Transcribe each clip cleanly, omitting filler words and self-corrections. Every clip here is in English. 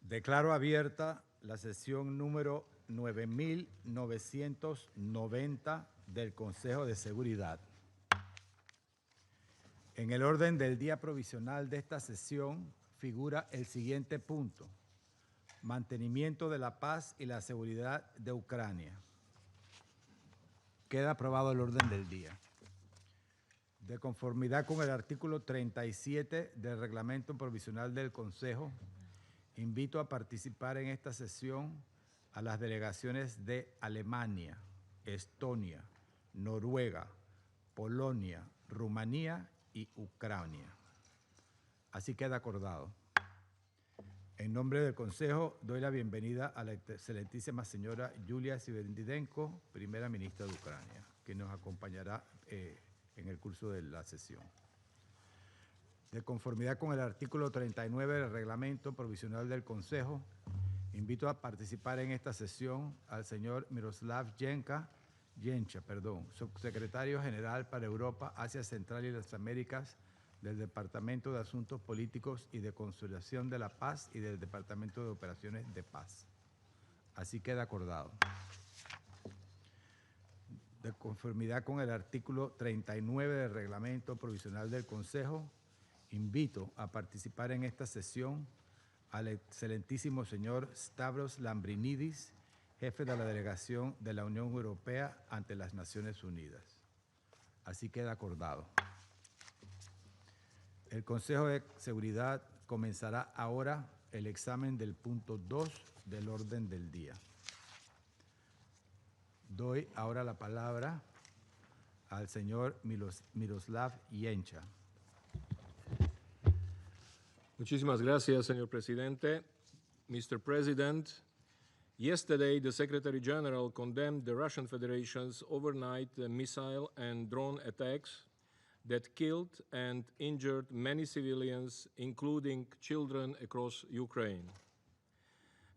Declaro abierta la sesión número 9990 del Consejo de Seguridad. En el orden del día provisional de esta sesión figura el siguiente punto: mantenimiento de la paz y la seguridad de Ucrania. Queda aprobado el orden del día. De conformidad con el artículo 37 del Reglamento Provisional del Consejo, invito a participar en esta sesión a las delegaciones de Alemania, Estonia, Noruega, Polonia, Rumanía y Ucrania. Así queda acordado. En nombre del Consejo, doy la bienvenida a la excelentísima señora Yulia Sviridenko, primera ministra de Ucrania, que nos acompañará en el curso de la sesión. De conformidad con el artículo 39 del Reglamento Provisional del Consejo, invito a participar en esta sesión al señor Miroslav Yencha, subsecretario general para Europa, Asia Central y las Américas del Departamento de Asuntos Políticos y de Consolidación de la Paz y del Departamento de Operaciones de Paz. Así queda acordado. De conformidad con el artículo 39 del Reglamento Provisional del Consejo, invito a participar en esta sesión al excelentísimo señor Stavros Lambrinidis, jefe de la delegación de la Unión Europea ante las Naciones Unidas. Así queda acordado. El Consejo de Seguridad comenzará ahora el examen del punto 2 del orden del día. Doy ahora la palabra al señor Miroslav Yencha. Muchísimas gracias, señor presidente. Mr. President, yesterday the Secretary General condemned the Russian Federation's overnight missile and drone attacks that killed and injured many civilians, including children, across Ukraine.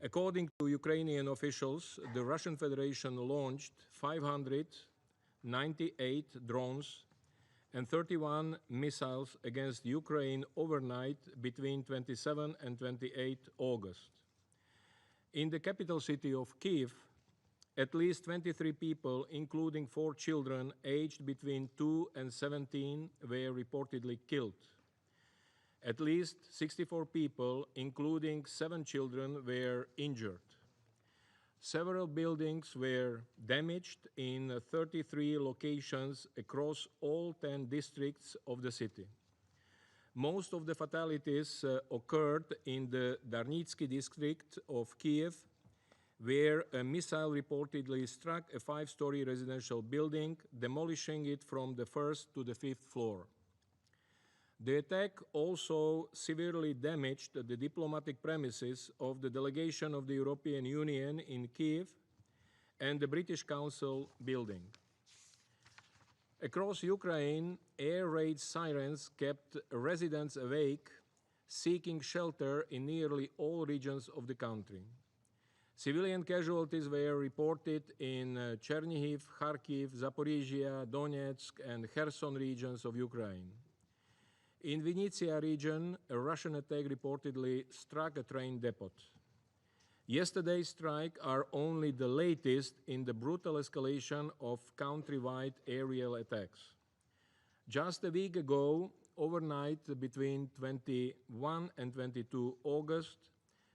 According to Ukrainian officials, the Russian Federation launched 598 drones and 31 missiles against Ukraine overnight between 27 and 28 August. In the capital city of Kyiv, at least 23 people, including 4 children aged between 2 and 17, were reportedly killed. At least 64 people, including 7 children, were injured. Several buildings were damaged in 33 locations across all 10 districts of the city. Most of the fatalities occurred in the Darnitsky district of Kyiv, where a missile reportedly struck a 5-story residential building, demolishing it from the 1st to the 5th floor. The attack also severely damaged the diplomatic premises of the delegation of the European Union in Kyiv and the British Council building. Across Ukraine, air raid sirens kept residents awake, seeking shelter in nearly all regions of the country. Civilian casualties were reported in Chernihiv, Kharkiv, Zaporizhia, Donetsk, and Kherson regions of Ukraine. In Vinnytsia region, a Russian attack reportedly struck a train depot. Yesterday's strikes are only the latest in the brutal escalation of countrywide aerial attacks. Just a week ago, overnight between 21 and 22 August,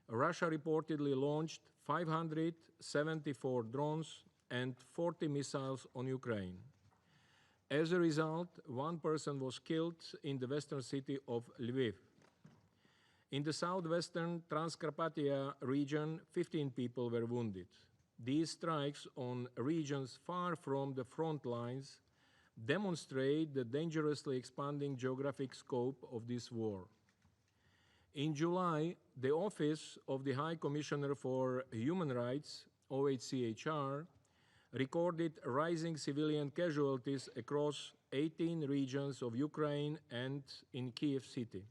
Russia reportedly launched 574 drones and 40 missiles on Ukraine. As a result, 1 person was killed in the western city of Lviv. In the southwestern Transcarpathia region, 15 people were wounded. These strikes on regions far from the front lines demonstrate the dangerously expanding geographic scope of this war. In July, the Office of the High Commissioner for Human Rights, OHCHR, recorded rising civilian casualties across 18 regions of Ukraine and in Kyiv city.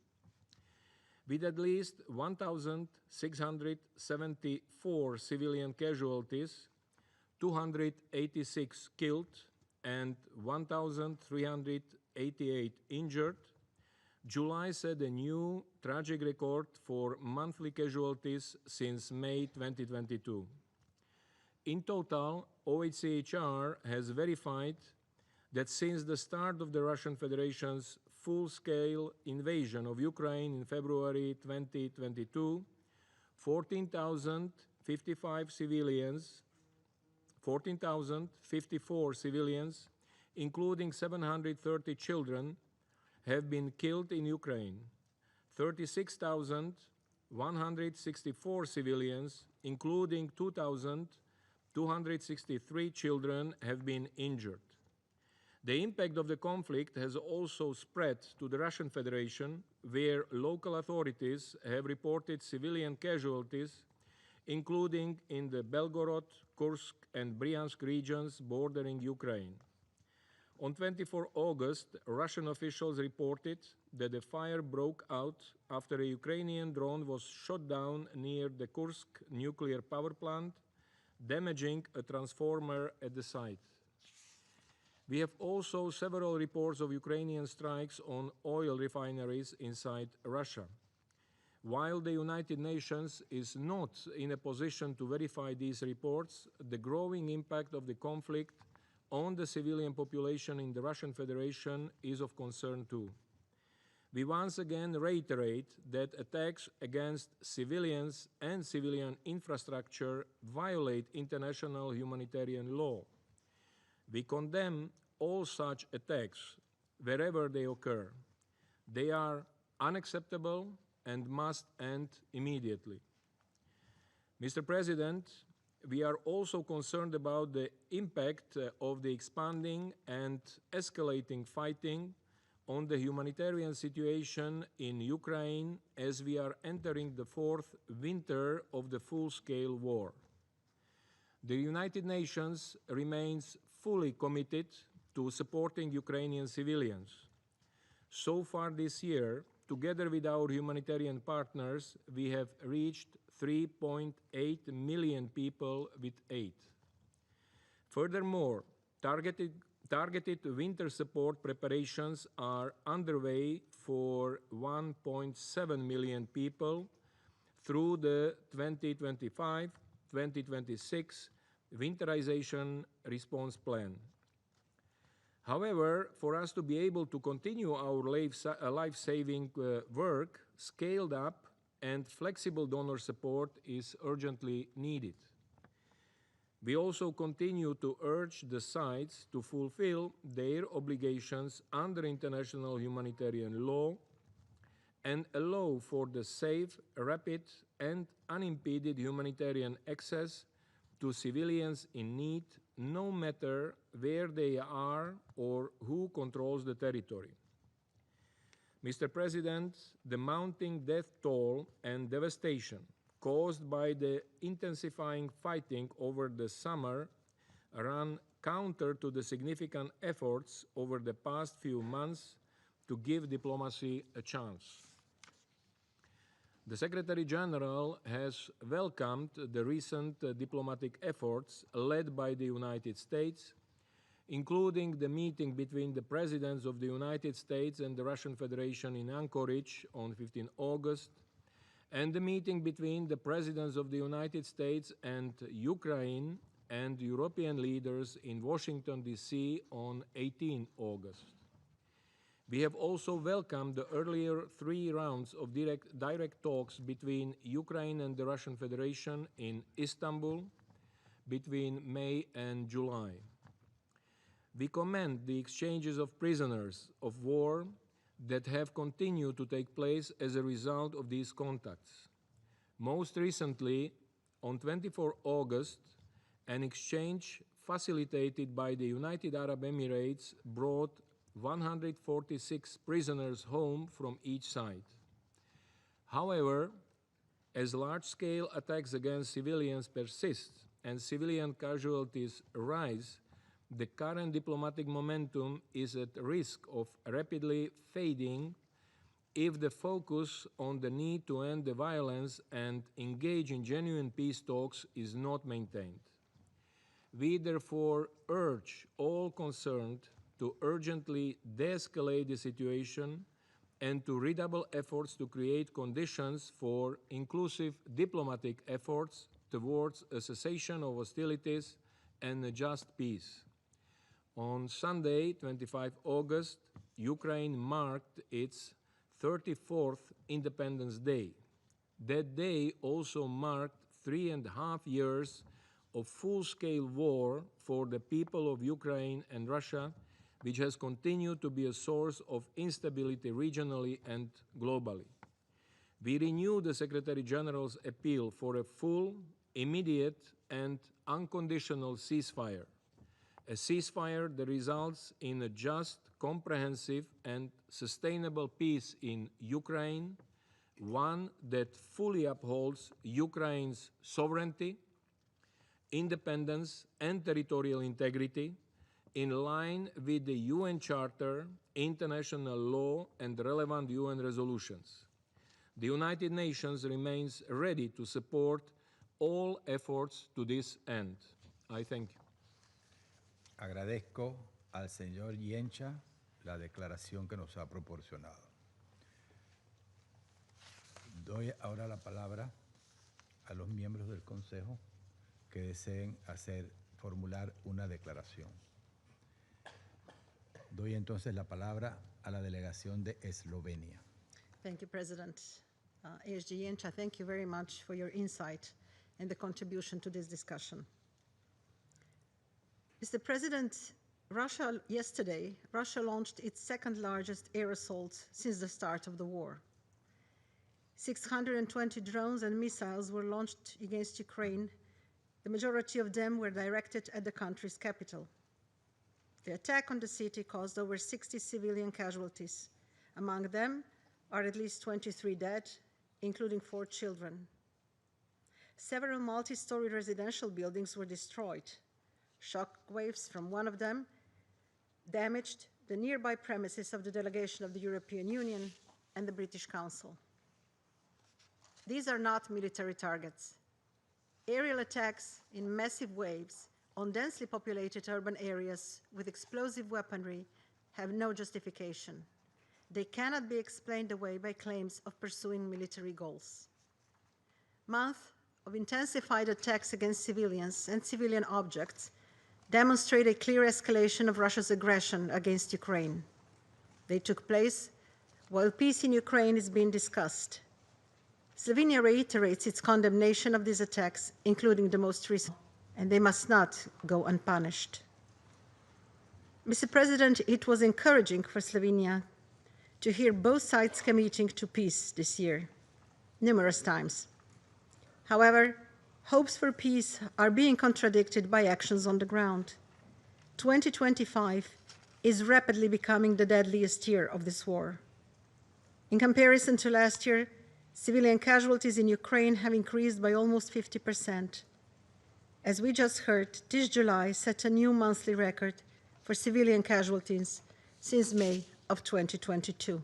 With at least 1,674 civilian casualties, 286 killed, and 1,388 injured, July set a new tragic record for monthly casualties since May 2022. In total, OHCHR has verified that since the start of the Russian Federation's full-scale invasion of Ukraine in February 2022, 14,054 civilians, including 730 children, have been killed in Ukraine. 36,164 civilians, including 2,263 children, have been injured. The impact of the conflict has also spread to the Russian Federation, where local authorities have reported civilian casualties, including in the Belgorod, Kursk, and Bryansk regions bordering Ukraine. On 24 August, Russian officials reported that the fire broke out after a Ukrainian drone was shot down near the Kursk nuclear power plant, damaging a transformer at the site. We have also several reports of Ukrainian strikes on oil refineries inside Russia. While the United Nations is not in a position to verify these reports, the growing impact of the conflict on the civilian population in the Russian Federation is of concern too. We once again reiterate that attacks against civilians and civilian infrastructure violate international humanitarian law. We condemn all such attacks wherever they occur. They are unacceptable and must end immediately. Mr. President, we are also concerned about the impact of the expanding and escalating fighting on the humanitarian situation in Ukraine as we are entering the fourth winter of the full-scale war. The United Nations remains fully committed to supporting Ukrainian civilians. So far this year, together with our humanitarian partners, we have reached 3.8 million people with aid. Furthermore, targeted winter support preparations are underway for 1.7 million people through the 2025-2026 winterization response plan. However, for us to be able to continue our life-saving work, scaled up and flexible donor support is urgently needed. We also continue to urge the sides to fulfill their obligations under international humanitarian law and allow for the safe, rapid, and unimpeded humanitarian access to civilians in need, no matter where they are or who controls the territory. Mr. President, the mounting death toll and devastation caused by the intensifying fighting over the summer run counter to the significant efforts over the past few months to give diplomacy a chance. The Secretary General has welcomed the recent diplomatic efforts led by the United States, including the meeting between the Presidents of the United States and the Russian Federation in Anchorage on 15 August, and the meeting between the Presidents of the United States and Ukraine and European leaders in Washington, D.C. on 18 August. We have also welcomed the earlier 3 rounds of direct talks between Ukraine and the Russian Federation in Istanbul between May and July. We commend the exchanges of prisoners of war that have continued to take place as a result of these contacts. Most recently, on 24 August, an exchange facilitated by the United Arab Emirates brought 146 prisoners home from each side. However, as large-scale attacks against civilians persist and civilian casualties rise, the current diplomatic momentum is at risk of rapidly fading if the focus on the need to end the violence and engage in genuine peace talks is not maintained. We therefore urge all concerned to urgently de-escalate the situation and to redouble efforts to create conditions for inclusive diplomatic efforts towards a cessation of hostilities and a just peace. On Sunday, 25 August, Ukraine marked its 34th Independence Day. That day also marked 3.5 years of full-scale war for the people of Ukraine and Russia, which has continued to be a source of instability regionally and globally. We renew the Secretary General's appeal for a full, immediate, and unconditional ceasefire. A ceasefire that results in a just, comprehensive, and sustainable peace in Ukraine, one that fully upholds Ukraine's sovereignty, independence, and territorial integrity, in line with the UN Charter, international law, and relevant UN resolutions. The United Nations remains ready to support all efforts to this end. I thank you. Agradezco al señor Yencha la declaración que nos ha proporcionado. Doy ahora la palabra a los miembros del Consejo que deseen formular una declaración. Doy entonces la palabra a la delegación de Eslovenia. Thank you, President. ASG Yencha, thank you very much for your insight and the contribution to this discussion. Mr. President, yesterday, Russia launched its second largest air assault since the start of the war. 620 drones and missiles were launched against Ukraine. The majority of them were directed at the country's capital. The attack on the city caused over 60 civilian casualties. Among them are at least 23 dead, including 4 children. Several multi-story residential buildings were destroyed. Shock waves from one of them damaged the nearby premises of the delegation of the European Union and the British Council. These are not military targets. Aerial attacks in massive waves on densely populated urban areas with explosive weaponry have no justification. They cannot be explained away by claims of pursuing military goals. Months of intensified attacks against civilians and civilian objects demonstrate a clear escalation of Russia's aggression against Ukraine. They took place while peace in Ukraine is being discussed. Slovenia reiterates its condemnation of these attacks, including the most recent, and they must not go unpunished. Mr. President, it was encouraging for Slovenia to hear both sides committing to peace this year, numerous times. However, hopes for peace are being contradicted by actions on the ground. 2025 is rapidly becoming the deadliest year of this war. In comparison to last year, civilian casualties in Ukraine have increased by almost 50%. As we just heard, this July set a new monthly record for civilian casualties since May of 2022.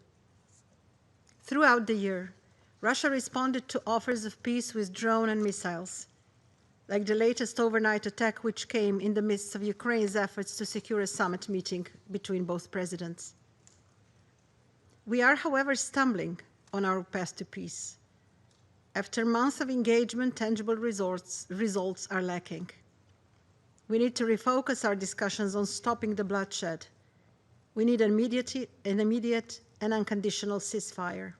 Throughout the year, Russia responded to offers of peace with drone and missiles, like the latest overnight attack which came in the midst of Ukraine's efforts to secure a summit meeting between both presidents. We are, however, stumbling on our path to peace. After months of engagement, tangible results are lacking. We need to refocus our discussions on stopping the bloodshed. We need an immediate and unconditional ceasefire.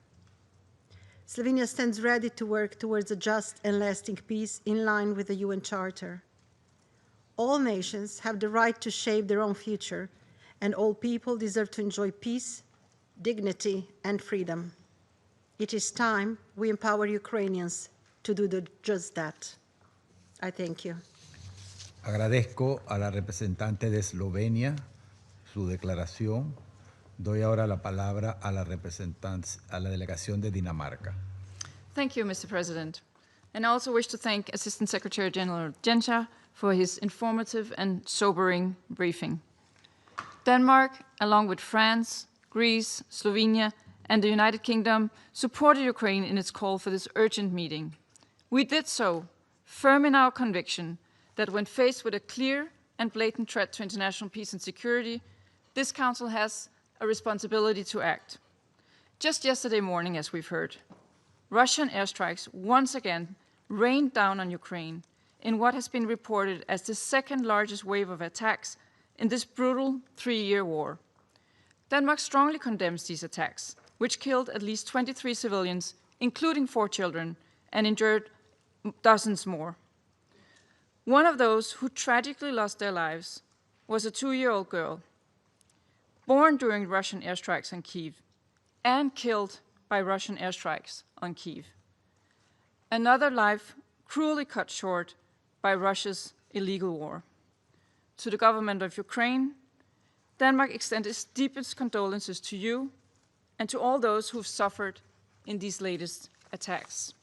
Slovenia stands ready to work towards a just and lasting peace in line with the UN Charter. All nations have the right to shape their own future, and all people deserve to enjoy peace, dignity, and freedom. It is time we empower Ukrainians to do just that. I thank you. Agradezco a la representante de Eslovenia su declaración. Doy ahora la palabra a la delegación de Dinamarca. Thank you, Mr. President. And I also wish to thank Assistant Secretary General Jencha for his informative and sobering briefing. Denmark, along with France, Greece, Slovenia, and the United Kingdom, supported Ukraine in its call for this urgent meeting. We did so, firm in our conviction that when faced with a clear and blatant threat to international peace and security, this Council has a responsibility to act. Just yesterday morning, as we've heard, Russian airstrikes once again rained down on Ukraine in what has been reported as the second largest wave of attacks in this brutal 3-year war. Denmark strongly condemns these attacks, which killed at least 23 civilians, including 4 children, and injured dozens more. One of those who tragically lost their lives was a 2-year-old girl, born during Russian airstrikes on Kyiv and killed by Russian airstrikes on Kyiv. Another life cruelly cut short by Russia's illegal war. To the government of Ukraine, Denmark extends its deepest condolences to you and to all those who've suffered in these latest attacks.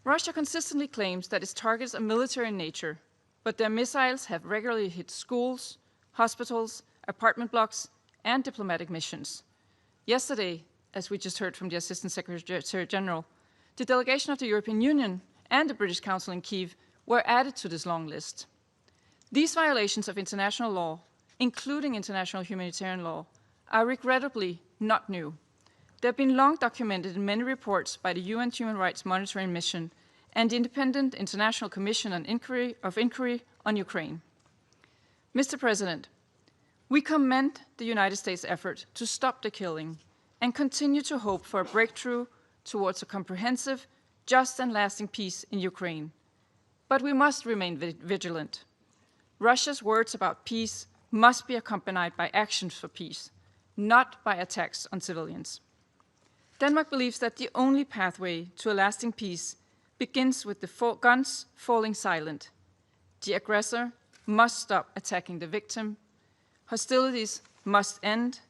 Russia consistently claims that its targets are military in nature, but their missiles have regularly hit schools, hospitals, apartment blocks, and diplomatic missions. Yesterday, as we just heard from the Assistant Secretary General, the delegation of the European Union and the British Council in Kyiv were added to this long list. These violations of international law, including international humanitarian law, are regrettably not new. They have been long documented in many reports by the UN Human Rights Monitoring Mission and the Independent International Commission on Inquiry on Ukraine. Mr. President, we commend the United States' effort to stop the killing and continue to hope for a breakthrough towards a comprehensive, just and lasting peace in Ukraine. But we must remain vigilant. Russia's words about peace must be accompanied by actions for peace, not by attacks on civilians. Denmark believes that the only pathway to a lasting peace begins with the guns falling silent. The aggressor must stop attacking the victim. Hostilities must end.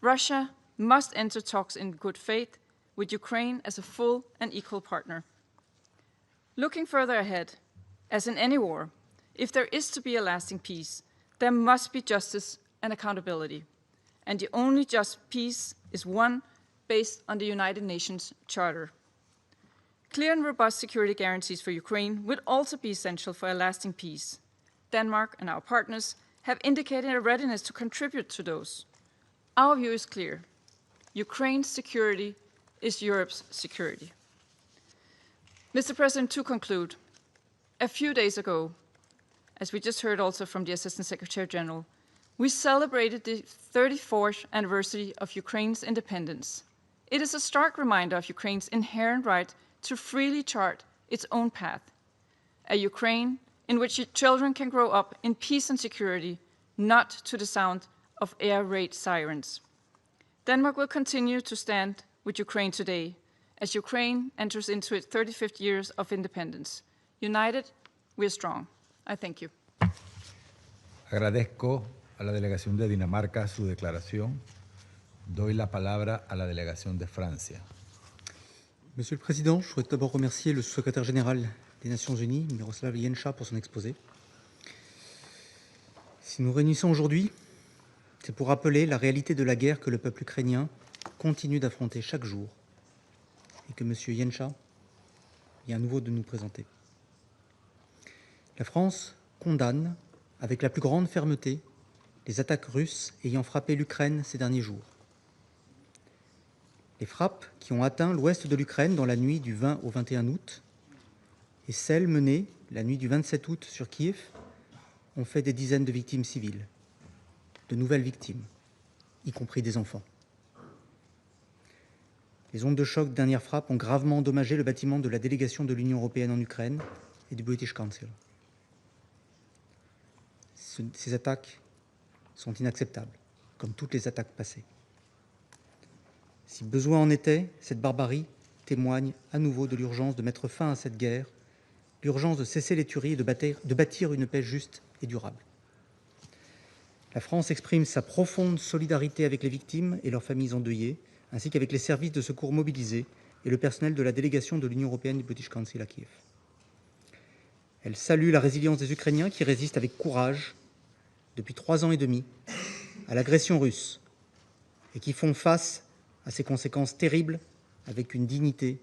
Russia must enter talks in good faith with Ukraine as a full and equal partner. Looking further ahead, as in any war, if there is to be a lasting peace, there must be justice and accountability. And the only just peace is one based on the United Nations Charter. Clear and robust security guarantees for Ukraine would also be essential for a lasting peace. Denmark and our partners have indicated a readiness to contribute to those. Our view is clear. Ukraine's security is Europe's security. Mr. President, to conclude, a few days ago, as we just heard also from the Assistant Secretary General, we celebrated the 34th anniversary of Ukraine's independence. It is a stark reminder of Ukraine's inherent right to freely chart its own path, a Ukraine in which children can grow up in peace and security, not to the sound of air raid sirens. Denmark will continue to stand with Ukraine today as Ukraine enters into its 35th years of independence. United, we are strong. I thank you. Agradezco a la delegación de Dinamarca su declaración. Doy la palabra a la delegación de Francia. Monsieur le Président, je souhaite d'abord remercier le secrétaire général des Nations Unies, Miroslav Jenša, pour son exposé. Si nous réunissons aujourd'hui, c'est pour rappeler la réalité de la guerre que le peuple ukrainien continue d'affronter chaque jour et que M. Jenša vient à nouveau de nous présenter. La France condamne avec la plus grande fermeté les attaques russes ayant frappé l'Ukraine ces derniers jours. Les frappes qui ont atteint l'ouest de l'Ukraine dans la nuit du 20 au 21 août et celles menées la nuit du 27 août sur Kiev ont fait des dizaines de victimes civiles, de nouvelles victimes, y compris des enfants. Les ondes de choc de dernière frappe ont gravement endommagé le bâtiment de la délégation de l'Union européenne en Ukraine et du British Council. Ces attaques sont inacceptables, comme toutes les attaques passées. Si besoin en était, cette barbarie témoigne à nouveau de l'urgence de mettre fin à cette guerre, l'urgence de cesser les tueries et de bâtir une paix juste et durable. La France exprime sa profonde solidarité avec les victimes et leurs familles endeuillées, ainsi qu'avec les services de secours mobilisés et le personnel de la délégation de l'Union européenne du British Council à Kiev. Elle salue la résilience des Ukrainiens qui résistent avec courage depuis 3 ans et demi à l'agression russe et qui font face à ses conséquences terribles avec une dignité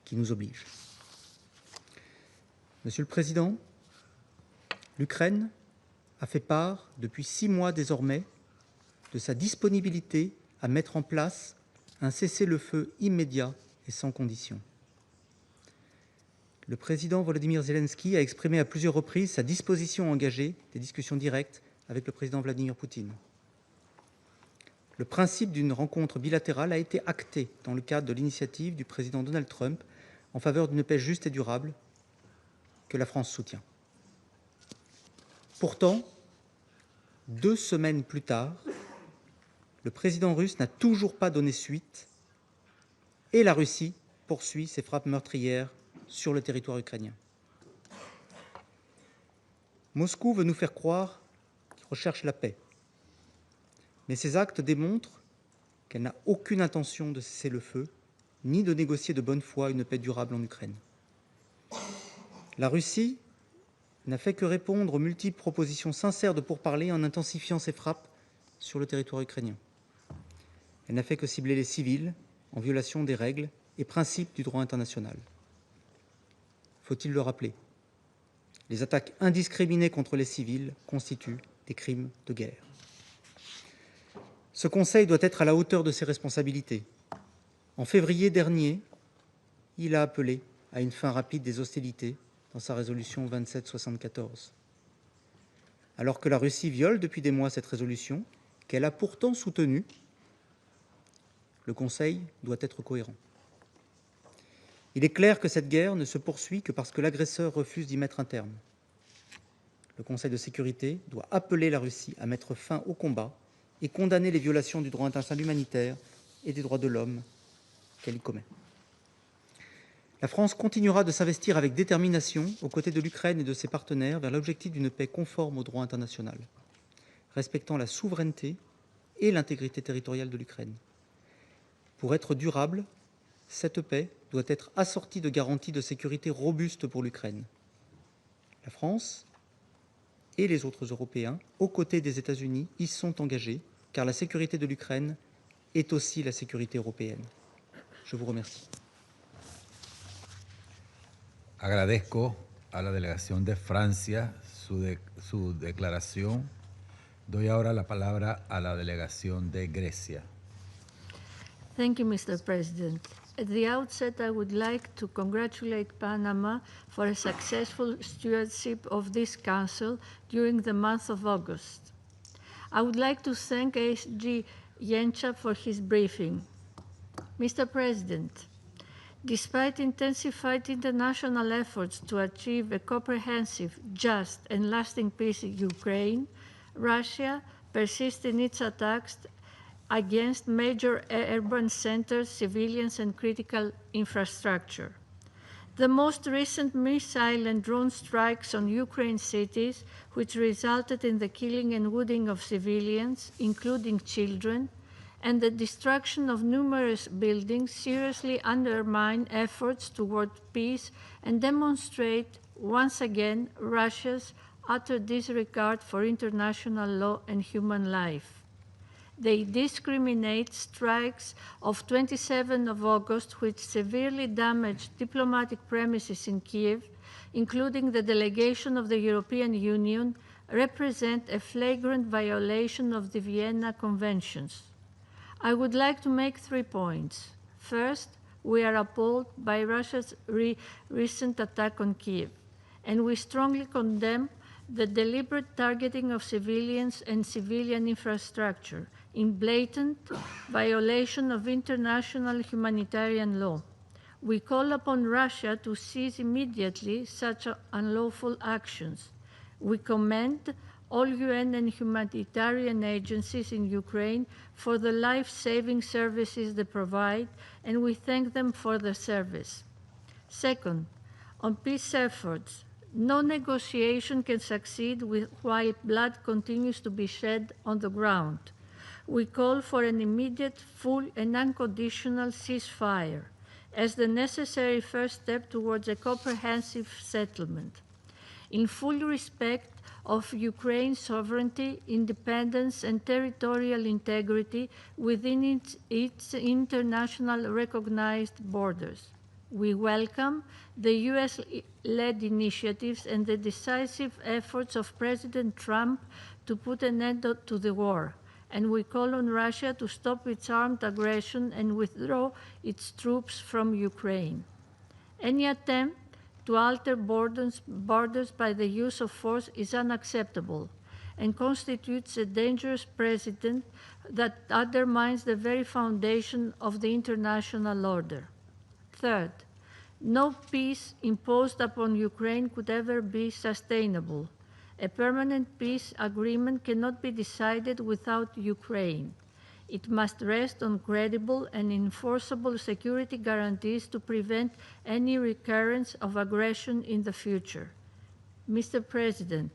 qui nous oblige. Monsieur le Président, l'Ukraine a fait part depuis 6 mois désormais de sa disponibilité à mettre en place un cessez-le-feu immédiat et sans condition. Le président Volodymyr Zelensky a exprimé à plusieurs reprises sa disposition à engager des discussions directes avec le président Vladimir Poutine. Le principe d'une rencontre bilatérale a été acté dans le cadre de l'initiative du président Donald Trump en faveur d'une paix juste et durable que la France soutient. Pourtant, 2 semaines plus tard, le président russe n'a toujours pas donné suite et la Russie poursuit ses frappes meurtrières sur le territoire ukrainien. Moscou veut nous faire croire qu'il recherche la paix, mais ces actes démontrent qu'elle n'a aucune intention de cesser le feu, ni de négocier de bonne foi une paix durable en Ukraine. La Russie n'a fait que répondre aux multiples propositions sincères de pourparlers en intensifiant ses frappes sur le territoire ukrainien. Elle n'a fait que cibler les civils en violation des règles et principes du droit international. Faut-il le rappeler, les attaques indiscriminées contre les civils constituent des crimes de guerre. Ce Conseil doit être à la hauteur de ses responsabilités. En février dernier, il a appelé à une fin rapide des hostilités dans sa résolution 2774. Alors que la Russie viole depuis des mois cette résolution, qu'elle a pourtant soutenue, le Conseil doit être cohérent. Il est clair que cette guerre ne se poursuit que parce que l'agresseur refuse d'y mettre un terme. Le Conseil de sécurité doit appeler la Russie à mettre fin au combat et condamner les violations du droit international humanitaire et des droits de l'homme qu'elle y commet. La France continuera de s'investir avec détermination aux côtés de l'Ukraine et de ses partenaires vers l'objectif d'une paix conforme au droit international, respectant la souveraineté et l'intégrité territoriale de l'Ukraine. Pour être durable, cette paix doit être assortie de garanties de sécurité robustes pour l'Ukraine. La France et les autres Européens, aux côtés des États-Unis, y sont engagés, car la sécurité de l'Ukraine est aussi la sécurité européenne. Je vous remercie. Agradezco a la delegación de Francia su declaración. Doy ahora la palabra a la delegación de Grecia. Thank you, Mr. President. At the outset, I would like to congratulate Panama for a successful stewardship of this Council during the month of August. I would like to thank ASG Yencha for his briefing. Mr. President, despite intensified international efforts to achieve a comprehensive, just, and lasting peace in Ukraine, Russia persists in its attacks against major urban centers, civilians, and critical infrastructure. The most recent missile and drone strikes on Ukraine cities, which resulted in the killing and wounding of civilians, including children, and the destruction of numerous buildings, seriously undermine efforts toward peace and demonstrate once again Russia's utter disregard for international law and human life. They discriminate strikes of 27 of August, which severely damaged diplomatic premises in Kiev, including the delegation of the European Union, represent a flagrant violation of the Vienna Conventions. I would like to make 3 points. First, we are appalled by Russia's recent attack on Kiev, and we strongly condemn the deliberate targeting of civilians and civilian infrastructure in blatant violation of international humanitarian law. We call upon Russia to cease immediately such unlawful actions. We commend all UN and humanitarian agencies in Ukraine for the life-saving services they provide, and we thank them for their service. Second, on peace efforts, no negotiation can succeed while blood continues to be shed on the ground. We call for an immediate, full, and unconditional ceasefire as the necessary first step towards a comprehensive settlement. In full respect of Ukraine's sovereignty, independence, and territorial integrity within its international recognized borders. We welcome the US-led initiatives and the decisive efforts of President Trump to put an end to the war, and we call on Russia to stop its armed aggression and withdraw its troops from Ukraine. Any attempt to alter borders by the use of force is unacceptable and constitutes a dangerous precedent that undermines the very foundation of the international order. Third, no peace imposed upon Ukraine could ever be sustainable. A permanent peace agreement cannot be decided without Ukraine. It must rest on credible and enforceable security guarantees to prevent any recurrence of aggression in the future. Mr. President,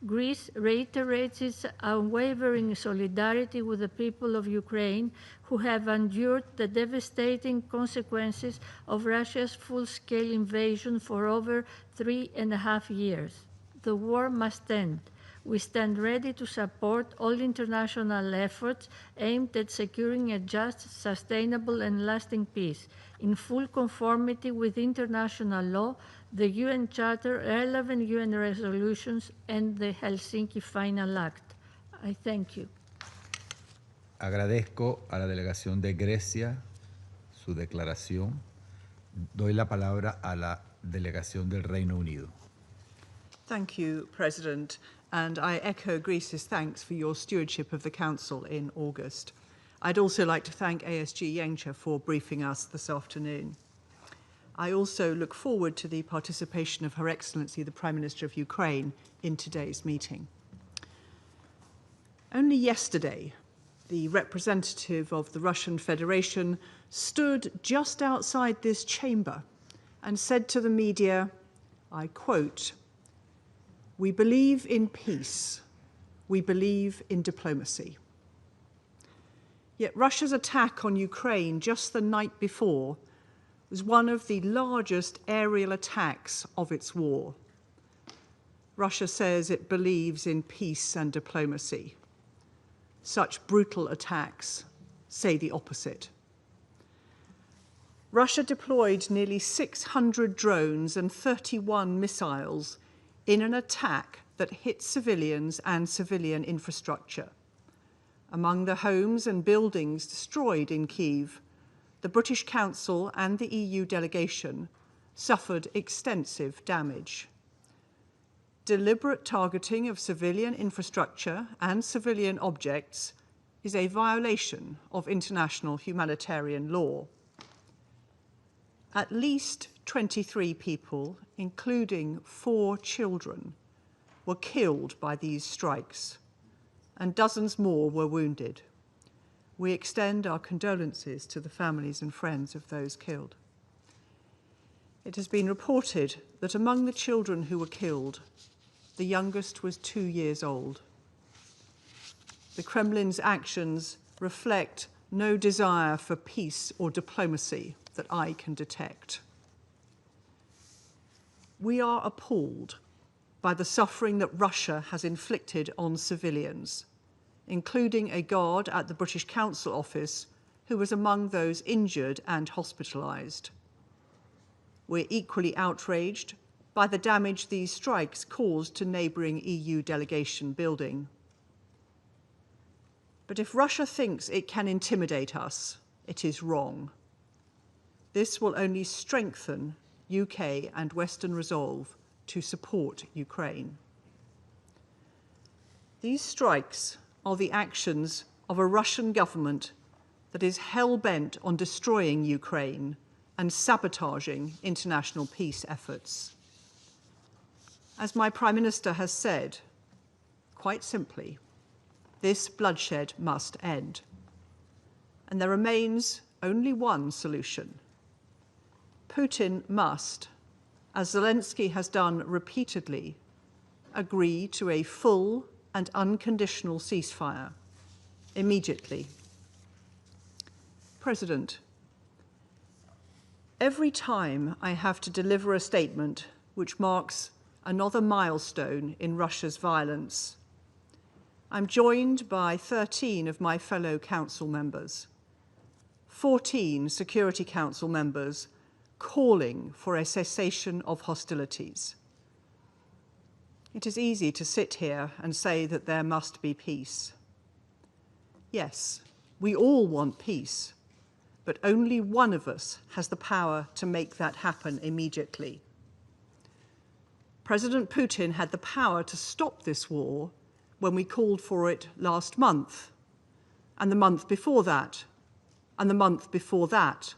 Greece reiterates its unwavering solidarity with the people of Ukraine who have endured the devastating consequences of Russia's full-scale invasion for over 3.5 years. The war must end. We stand ready to support all international efforts aimed at securing a just, sustainable, and lasting peace, in full conformity with international law, the UN Charter, relevant UN resolutions, and the Helsinki Final Act. I thank you. Agradezco a la delegación de Grecia su declaración. Doy la palabra a la delegación del Reino Unido. Thank you, President, and I echo Greece's thanks for your stewardship of the Council in August. I'd also like to thank ASG for briefing us this afternoon. I also look forward to the participation of Her Excellency, the Prime Minister of Ukraine, in today's meeting. Only yesterday, the representative of the Russian Federation stood just outside this chamber and said to the media, I quote, "We believe in peace. We believe in diplomacy." Yet Russia's attack on Ukraine just the night before was one of the largest aerial attacks of its war. Russia says it believes in peace and diplomacy. Such brutal attacks say the opposite. Russia deployed nearly 600 drones and 31 missiles in an attack that hit civilians and civilian infrastructure. Among the homes and buildings destroyed in Kyiv, the British Council and the EU delegation suffered extensive damage. Deliberate targeting of civilian infrastructure and civilian objects is a violation of international humanitarian law. At least 23 people, including 4 children, were killed by these strikes, and dozens more were wounded. We extend our condolences to the families and friends of those killed. It has been reported that among the children who were killed, the youngest was 2 years old. The Kremlin's actions reflect no desire for peace or diplomacy that I can detect. We are appalled by the suffering that Russia has inflicted on civilians, including a guard at the British Council office who was among those injured and hospitalised. We're equally outraged by the damage these strikes caused to neighbouring EU delegation building. But if Russia thinks it can intimidate us, it is wrong. This will only strengthen UK and Western resolve to support Ukraine. These strikes are the actions of a Russian government that is hell-bent on destroying Ukraine and sabotaging international peace efforts. As my Prime Minister has said, quite simply, this bloodshed must end. And there remains only one solution. Putin must, as Zelensky has done repeatedly, agree to a full and unconditional ceasefire immediately. President, every time I have to deliver a statement which marks another milestone in Russia's violence, I'm joined by 13 of my fellow council members, 14 Security Council members calling for a cessation of hostilities. It is easy to sit here and say that there must be peace. Yes, we all want peace, but only one of us has the power to make that happen immediately. President Putin had the power to stop this war when we called for it last month, and the month before that, and the month before that,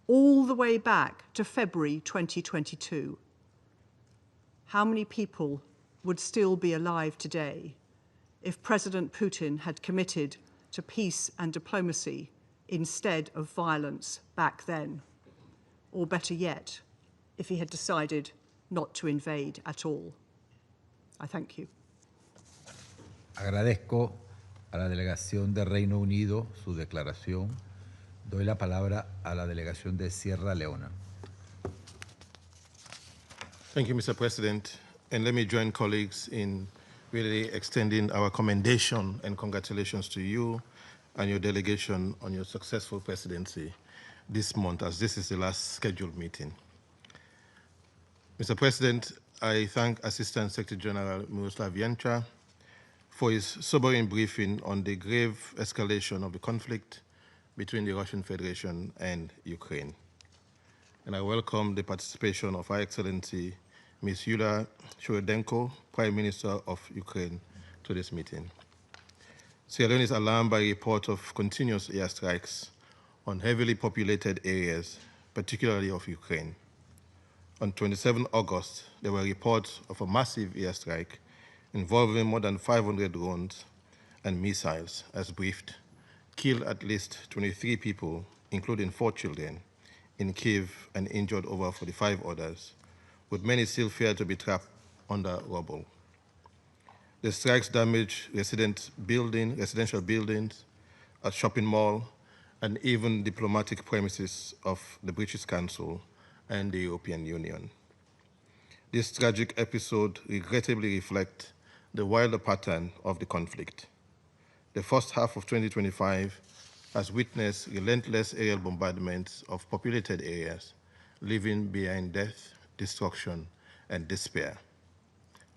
all the way back to February 2022. How many people would still be alive today if President Putin had committed to peace and diplomacy instead of violence back then? Or better yet, if he had decided not to invade at all? I thank you. Agradezco a la delegación de Reino Unido su declaración. Doy la palabra a la delegación de Sierra Leona. Thank you, Mr. President. And let me join colleagues in really extending our commendation and congratulations to you and your delegation on your successful presidency this month, as this is the last scheduled meeting. Mr. President, I thank Assistant Secretary General Miroslav Janča for his sobering briefing on the grave escalation of the conflict between the Russian Federation and Ukraine. And I welcome the participation of Her Excellency Ms. Yulia Shcheredenko, Prime Minister of Ukraine, to this meeting. Sierra Leone is alarmed by reports of continuous airstrikes on heavily populated areas, particularly of Ukraine. On 27 August, there were reports of a massive airstrike involving more than 500 drones and missiles, as briefed, killed at least 23 people, including 4 children, in Kyiv and injured over 45 others, with many still feared to be trapped under rubble. The strikes damaged residential buildings, a shopping mall, and even diplomatic premises of the British Council and the European Union. This tragic episode regrettably reflects the wilder pattern of the conflict. The first half of 2025 has witnessed relentless aerial bombardments of populated areas, leaving behind death, destruction, and despair.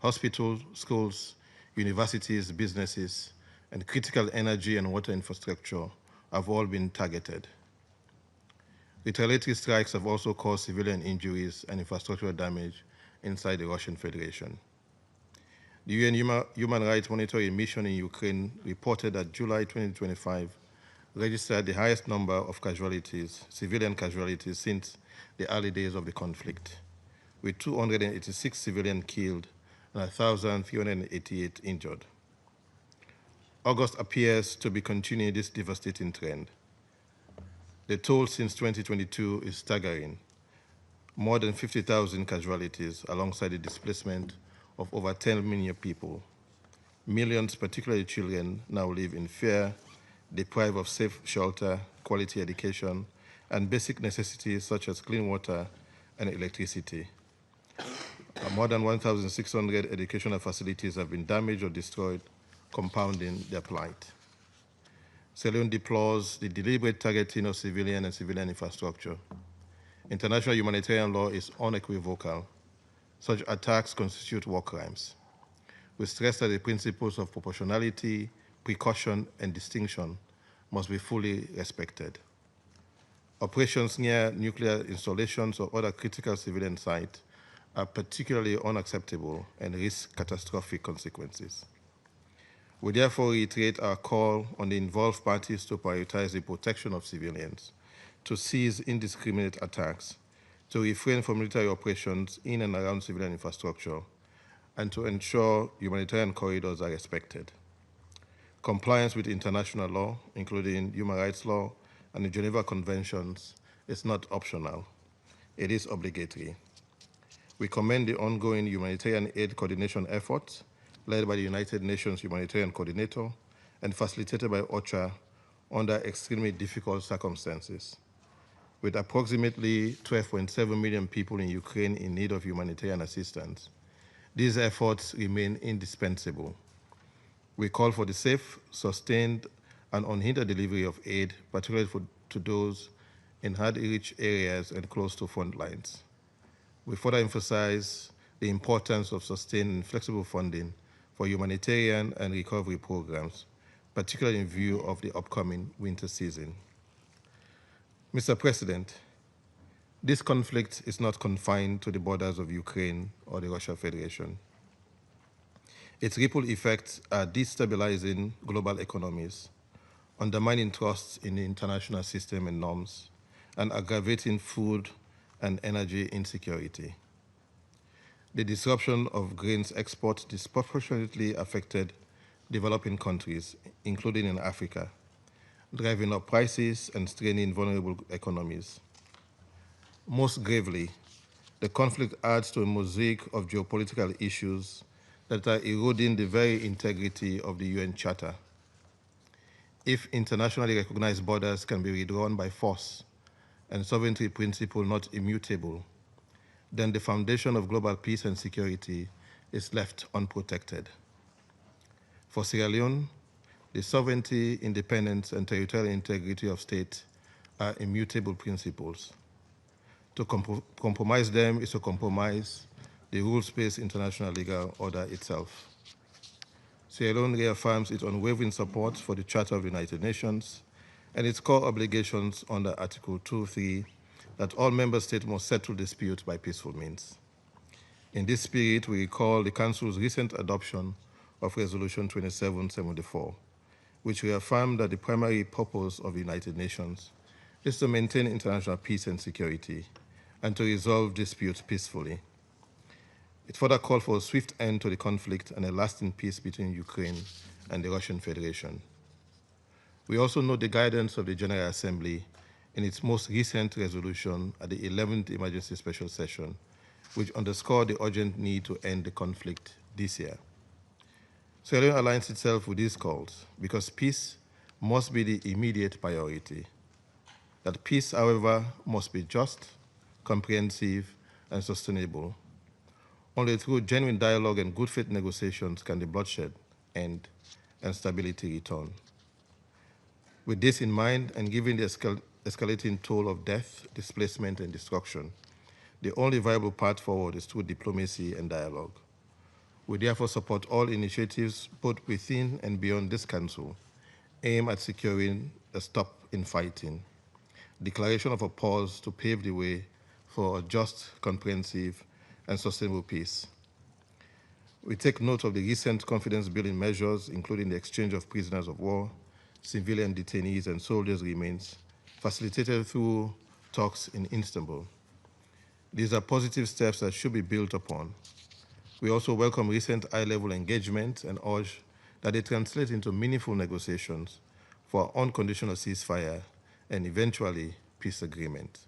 Hospitals, schools, universities, businesses, and critical energy and water infrastructure have all been targeted. Retaliatory strikes have also caused civilian injuries and infrastructural damage inside the Russian Federation. The UN Human Rights Monitoring Mission in Ukraine reported that July 2025 registered the highest number of casualties, civilian casualties, since the early days of the conflict, with 286 civilians killed and 1,388 injured. August appears to be continuing this devastating trend. The toll since 2022 is staggering. More than 50,000 casualties alongside the displacement of over 10 million people. Millions, particularly children, now live in fear, deprived of safe shelter, quality education, and basic necessities such as clean water and electricity. More than 1,600 educational facilities have been damaged or destroyed, compounding their plight. Sierra Leone deplores the deliberate targeting of civilian and civilian infrastructure. International humanitarian law is unequivocal. Such attacks constitute war crimes. We stress that the principles of proportionality, precaution, and distinction must be fully respected. Operations near nuclear installations or other critical civilian sites are particularly unacceptable and risk catastrophic consequences. We therefore reiterate our call on the involved parties to prioritize the protection of civilians, to cease indiscriminate attacks, to refrain from military operations in and around civilian infrastructure, and to ensure humanitarian corridors are respected. Compliance with international law, including human rights law and the Geneva Conventions, is not optional. It is obligatory. We commend the ongoing humanitarian aid coordination efforts led by the United Nations Humanitarian Coordinator and facilitated by OCHA under extremely difficult circumstances. With approximately 12.7 million people in Ukraine in need of humanitarian assistance, these efforts remain indispensable. We call for the safe, sustained, and unhindered delivery of aid, particularly to those in hard-to-reach areas and close to front lines. We further emphasize the importance of sustained and flexible funding for humanitarian and recovery programs, particularly in view of the upcoming winter season. Mr. President, this conflict is not confined to the borders of Ukraine or the Russian Federation. Its ripple effects are destabilizing global economies, undermining trust in the international system and norms, and aggravating food and energy insecurity. The disruption of grains export disproportionately affected developing countries, including in Africa, driving up prices and straining vulnerable economies. Most gravely, the conflict adds to a mosaic of geopolitical issues that are eroding the very integrity of the UN Charter. If internationally recognized borders can be redrawn by force and sovereignty principle not immutable, then the foundation of global peace and security is left unprotected. For Sierra Leone, the sovereignty, independence, and territorial integrity of states are immutable principles. To compromise them is to compromise the rules-based international legal order itself. Sierra Leone reaffirms its unwavering support for the Charter of the United Nations and its core obligations under Article 2.3 that all member states must settle disputes by peaceful means. In this spirit, we recall the Council's recent adoption of Resolution 2774, which reaffirmed that the primary purpose of the United Nations is to maintain international peace and security and to resolve disputes peacefully. It further called for a swift end to the conflict and a lasting peace between Ukraine and the Russian Federation. We also note the guidance of the General Assembly in its most recent resolution at the 11th Emergency Special Session, which underscored the urgent need to end the conflict this year. Sierra Leone aligns itself with these calls because peace must be the immediate priority. That peace, however, must be just, comprehensive, and sustainable. Only through genuine dialogue and good faith negotiations can the bloodshed end and stability return. With this in mind, and given the escalating toll of death, displacement, and destruction, the only viable path forward is through diplomacy and dialogue. We therefore support all initiatives, both within and beyond this Council, aimed at securing a stop in fighting, declaration of a pause to pave the way for a just, comprehensive, and sustainable peace. We take note of the recent confidence-building measures, including the exchange of prisoners of war, civilian detainees, and soldiers' remains, facilitated through talks in Istanbul. These are positive steps that should be built upon. We also welcome recent high-level engagement and urge that they translate into meaningful negotiations for unconditional ceasefire and eventually peace agreement.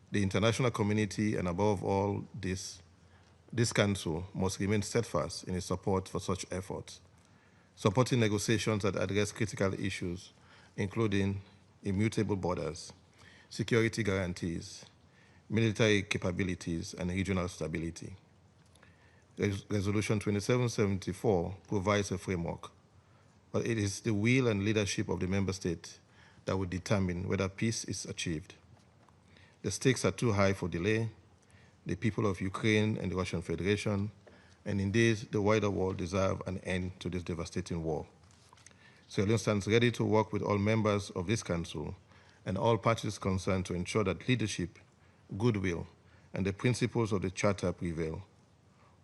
The international community, and above all this Council, must remain steadfast in its support for such efforts, supporting negotiations that address critical issues, including immutable borders, security guarantees, military capabilities, and regional stability. Resolution 2774 provides a framework, but it is the will and leadership of the member state that will determine whether peace is achieved. The stakes are too high for delay. The people of Ukraine and the Russian Federation, and indeed the wider world, deserve an end to this devastating war. Sierra Leone stands ready to work with all members of this Council and all parties concerned to ensure that leadership, goodwill, and the principles of the Charter prevail.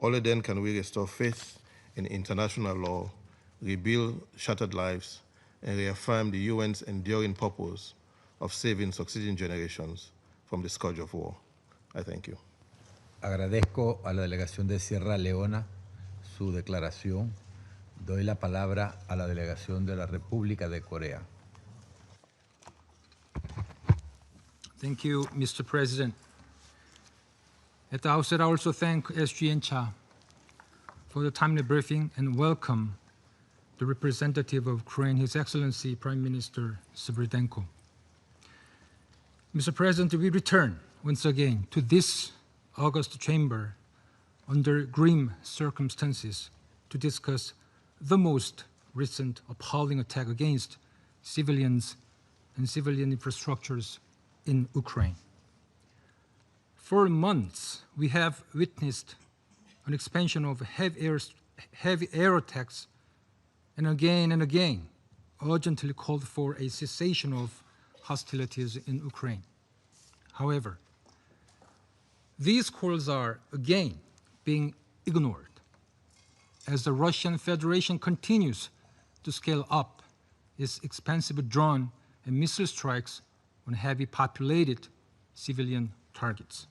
Only then can we restore faith in international law, rebuild shattered lives, and reaffirm the UN's enduring purpose of saving succeeding generations from the scourge of war. I thank you. Agradezco a la delegación de Sierra Leona su declaración. Doy la palabra a la delegación de la República de Corea. Thank you, Mr. President. At the outset, I also thank SGN Cha for the timely briefing and welcome the representative of Ukraine, His Excellency Prime Minister Sviridenko. Mr. President, we return once again to this August chamber under grim circumstances to discuss the most recent appalling attack against civilians and civilian infrastructures in Ukraine. For months, we have witnessed an expansion of heavy air attacks and again urgently called for a cessation of hostilities in Ukraine. However, these calls are again being ignored as the Russian Federation continues to scale up its expensive drone and missile strikes on heavily populated civilian targets.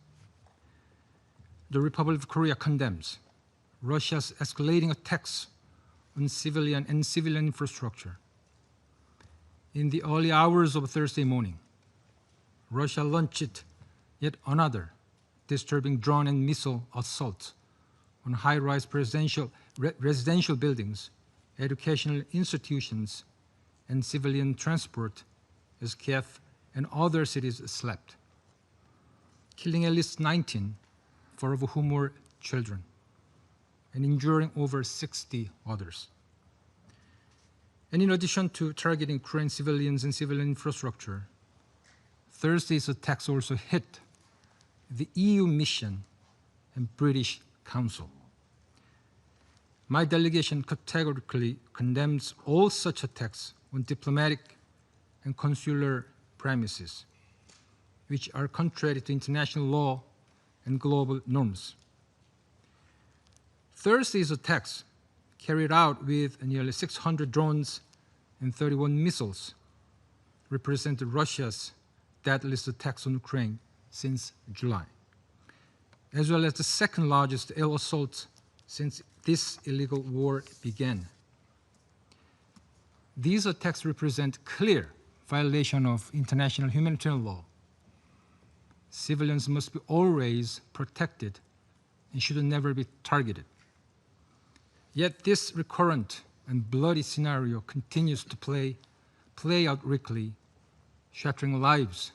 The Republic of Korea condemns Russia's escalating attacks on civilian infrastructure. In the early hours of Thursday morning, Russia launched yet another disturbing drone and missile assault on high-rise residential buildings, educational institutions, and civilian transport as Kiev and other cities slept, killing at least 19, 4 of whom were children, and injuring over 60 others. And in addition to targeting Ukrainian civilians and civilian infrastructure, Thursday's attacks also hit the EU mission and British Council. My delegation categorically condemns all such attacks on diplomatic and consular premises, which are contrary to international law and global norms. Thursday's attacks, carried out with nearly 600 drones and 31 missiles, represent Russia's deadliest attacks on Ukraine since July, as well as the second largest air assault since this illegal war began. These attacks represent clear violation of international humanitarian law. Civilians must be always protected and should never be targeted. Yet this recurrent and bloody scenario continues to play out weekly, shattering lives,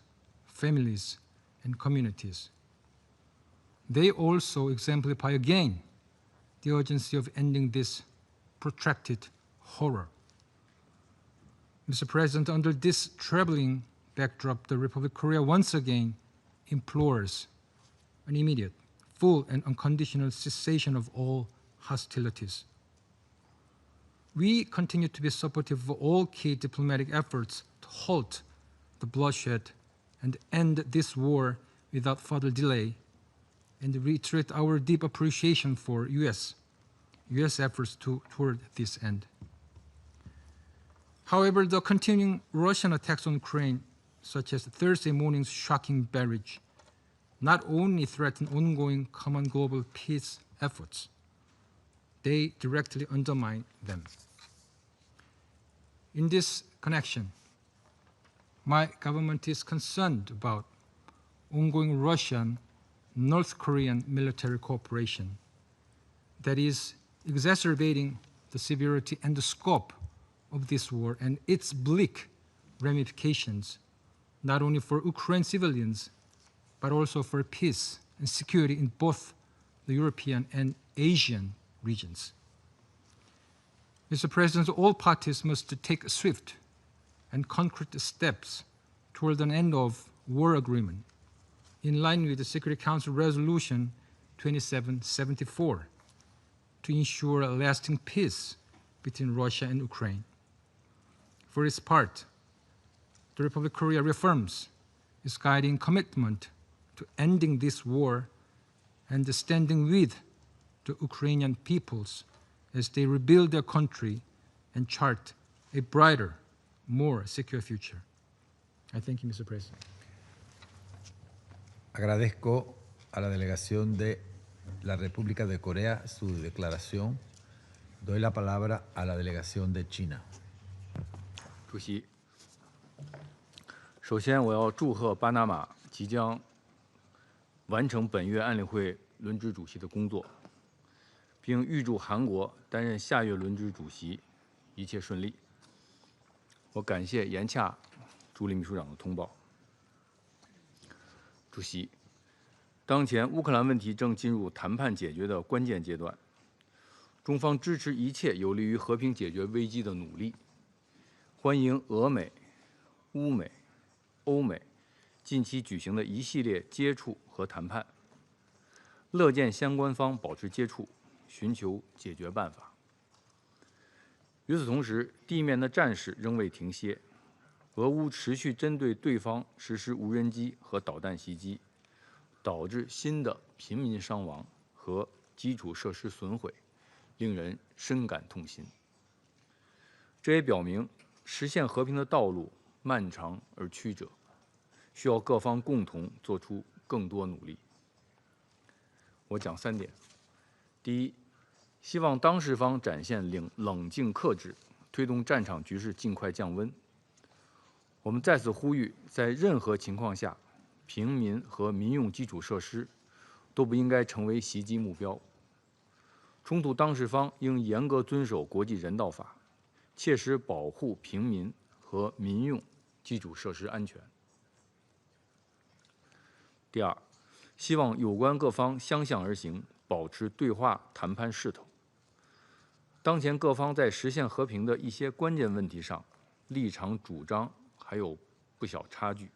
families, and communities. They also exemplify again the urgency of ending this protracted horror. Mr. President, under this troubling backdrop, the Republic of Korea once again implores an immediate, full, and unconditional cessation of all hostilities. We continue to be supportive of all key diplomatic efforts to halt the bloodshed and end this war without further delay, and reiterate our deep appreciation for U.S. efforts toward this end. However, the continuing Russian attacks on Ukraine, such as Thursday morning's shocking barrage, not only threaten ongoing common global peace efforts, they directly undermine them. In this connection, my government is concerned about ongoing Russian-North Korean military cooperation that is exacerbating the severity and the scope of this war and its bleak ramifications, not only for Ukrainian civilians, but also for peace and security in both the European and Asian regions. Mr. President, all parties must take swift and concrete steps toward an end of war agreement in line with the Security Council Resolution 2774 to ensure a lasting peace between Russia and Ukraine. For its part, the Republic of Korea reaffirms its guiding commitment to ending this war and standing with the Ukrainian peoples as they rebuild their country and chart a brighter, more secure future. I thank you, Mr. President. Agradezco a la delegación de la República de Corea su declaración. Doy la palabra a la delegación de China. 主席，首先我要祝贺巴拿马即将完成本月安理会轮值主席的工作，并预祝韩国担任下月轮值主席一切顺利。我感谢严洽助理秘书长的通报。主席，当前乌克兰问题正进入谈判解决的关键阶段，中方支持一切有利于和平解决危机的努力，欢迎俄美、乌美、欧美近期举行的一系列接触和谈判，乐见相关方保持接触，寻求解决办法。与此同时，地面的战事仍未停歇，俄乌持续针对对方实施无人机和导弹袭击，导致新的平民伤亡和基础设施损毁，令人深感痛心。这也表明，实现和平的道路漫长而曲折，需要各方共同做出更多努力。我讲3点：第一，希望当事方展现冷静克制，推动战场局势尽快降温。我们再次呼吁，在任何情况下，平民和民用基础设施都不应该成为袭击目标。冲突当事方应严格遵守国际人道法，切实保护平民和民用基础设施安全。第二，希望有关各方相向而行，保持对话谈判势头。当前各方在实现和平的一些关键问题上，立场主张还有不小差距。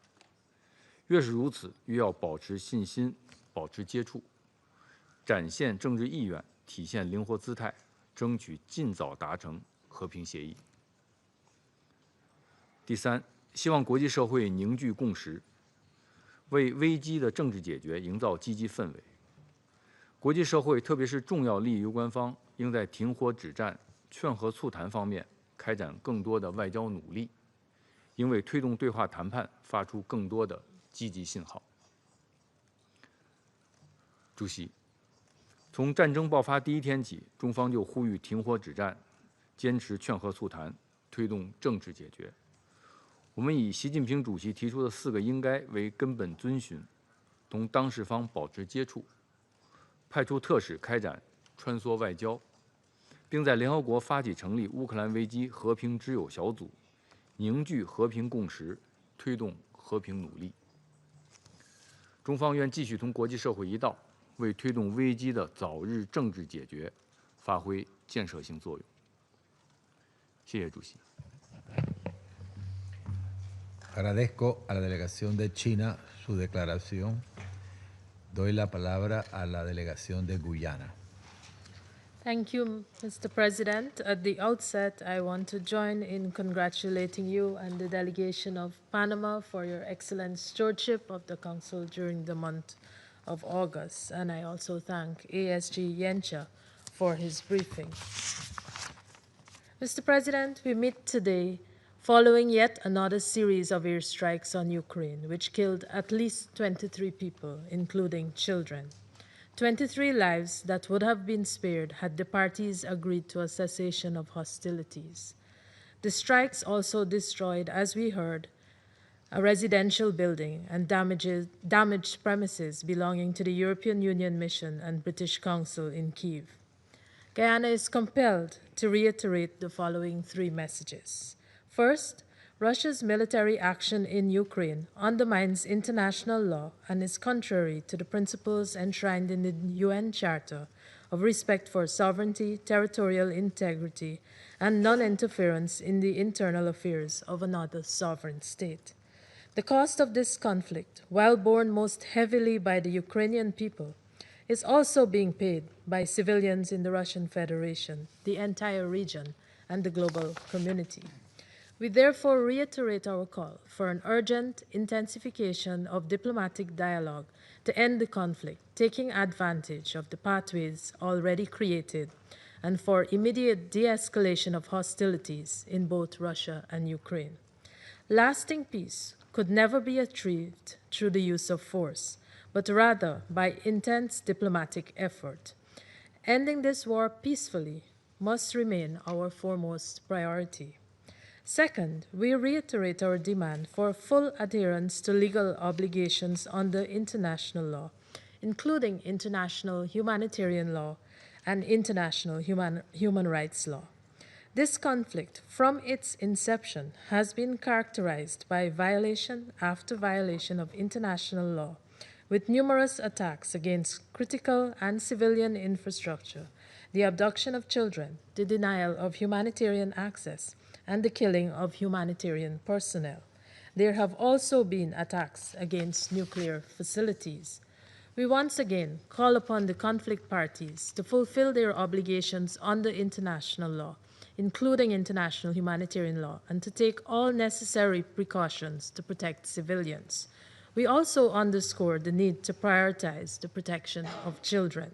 越是如此，越要保持信心，保持接触，展现政治意愿，体现灵活姿态，争取尽早达成和平协议。第三，希望国际社会凝聚共识，为危机的政治解决营造积极氛围。国际社会，特别是重要利益攸关方，应在停火止战、劝和促谈方面开展更多的外交努力，应为推动对话谈判发出更多的积极信号。主席，从战争爆发第一天起，中方就呼吁停火止战，坚持劝和促谈，推动政治解决。我们以习近平主席提出的4个应该为根本遵循，同当事方保持接触，派出特使开展穿梭外交，并在联合国发起成立乌克兰危机和平之友小组，凝聚和平共识，推动和平努力。中方愿继续同国际社会一道，为推动危机的早日政治解决发挥建设性作用。谢谢主席。Agradezco a la delegación de China su declaración. Doy la palabra a la delegación de Guyana. Thank you, Mr. President. At the outset, I want to join in congratulating you and the delegation of Panama for your excellent stewardship of the Council during the month of August. And I also thank ASG Yencha for his briefing. Mr. President, we meet today following yet another series of airstrikes on Ukraine, which killed at least 23 people, including children. 23 lives that would have been spared had the parties agreed to a cessation of hostilities. The strikes also destroyed, as we heard, a residential building and damaged premises belonging to the European Union Mission and British Council in Kyiv. Guyana is compelled to reiterate the following 3 messages. First, Russia's military action in Ukraine undermines international law and is contrary to the principles enshrined in the UN Charter of respect for sovereignty, territorial integrity, and non-interference in the internal affairs of another sovereign state. The cost of this conflict, while borne most heavily by the Ukrainian people, is also being paid by civilians in the Russian Federation, the entire region, and the global community. We therefore reiterate our call for an urgent intensification of diplomatic dialogue to end the conflict, taking advantage of the pathways already created, and for immediate de-escalation of hostilities in both Russia and Ukraine. Lasting peace could never be achieved through the use of force, but rather by intense diplomatic effort. Ending this war peacefully must remain our foremost priority. Second, we reiterate our demand for full adherence to legal obligations under international law, including international humanitarian law and international human rights law. This conflict, from its inception, has been characterized by violation after violation of international law, with numerous attacks against critical and civilian infrastructure, the abduction of children, the denial of humanitarian access, and the killing of humanitarian personnel. There have also been attacks against nuclear facilities. We once again call upon the conflict parties to fulfill their obligations under international law, including international humanitarian law, and to take all necessary precautions to protect civilians. We also underscored the need to prioritize the protection of children.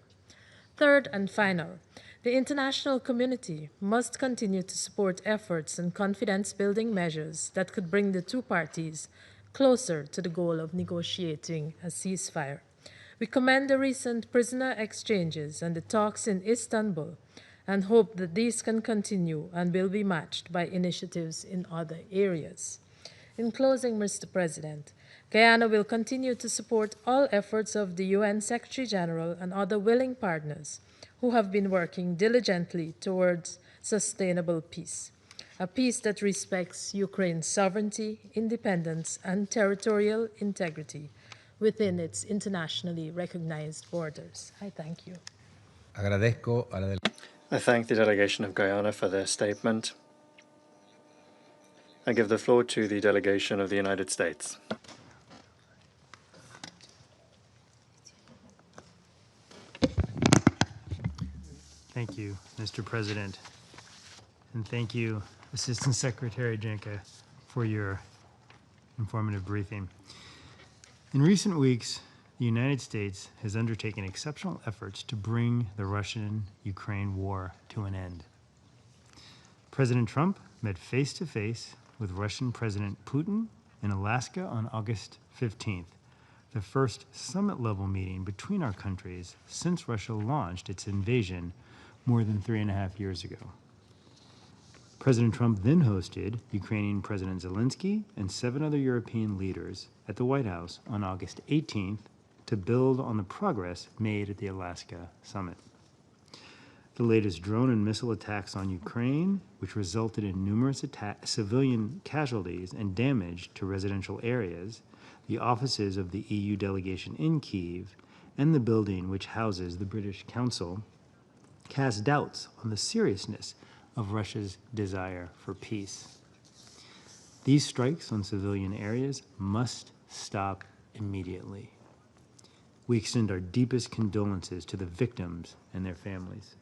Third and final, the international community must continue to support efforts and confidence-building measures that could bring the two parties closer to the goal of negotiating a ceasefire. We commend the recent prisoner exchanges and the talks in Istanbul and hope that these can continue and will be matched by initiatives in other areas. In closing, Mr. President, Guyana will continue to support all efforts of the UN Secretary General and other willing partners who have been working diligently towards sustainable peace, a peace that respects Ukraine's sovereignty, independence, and territorial integrity within its internationally recognized borders. I thank you. Agradezco a la I thank the delegation of Guyana for their statement. I give the floor to the delegation of the United States. Thank you, Mr. President. And thank you, Assistant Secretary Jenka, for your informative briefing. In recent weeks, the United States has undertaken exceptional efforts to bring the Russian-Ukraine war to an end. President Trump met face-to-face with Russian President Putin in Alaska on August 15th, the first summit-level meeting between our countries since Russia launched its invasion more than 3.5 years ago. President Trump then hosted Ukrainian President Zelensky and 7 other European leaders at the White House on August 18th to build on the progress made at the Alaska summit. The latest drone and missile attacks on Ukraine, which resulted in numerous civilian casualties and damage to residential areas, the offices of the EU delegation in Kyiv, and the building which houses the British Council, cast doubts on the seriousness of Russia's desire for peace. These strikes on civilian areas must stop immediately. We extend our deepest condolences to the victims and their families.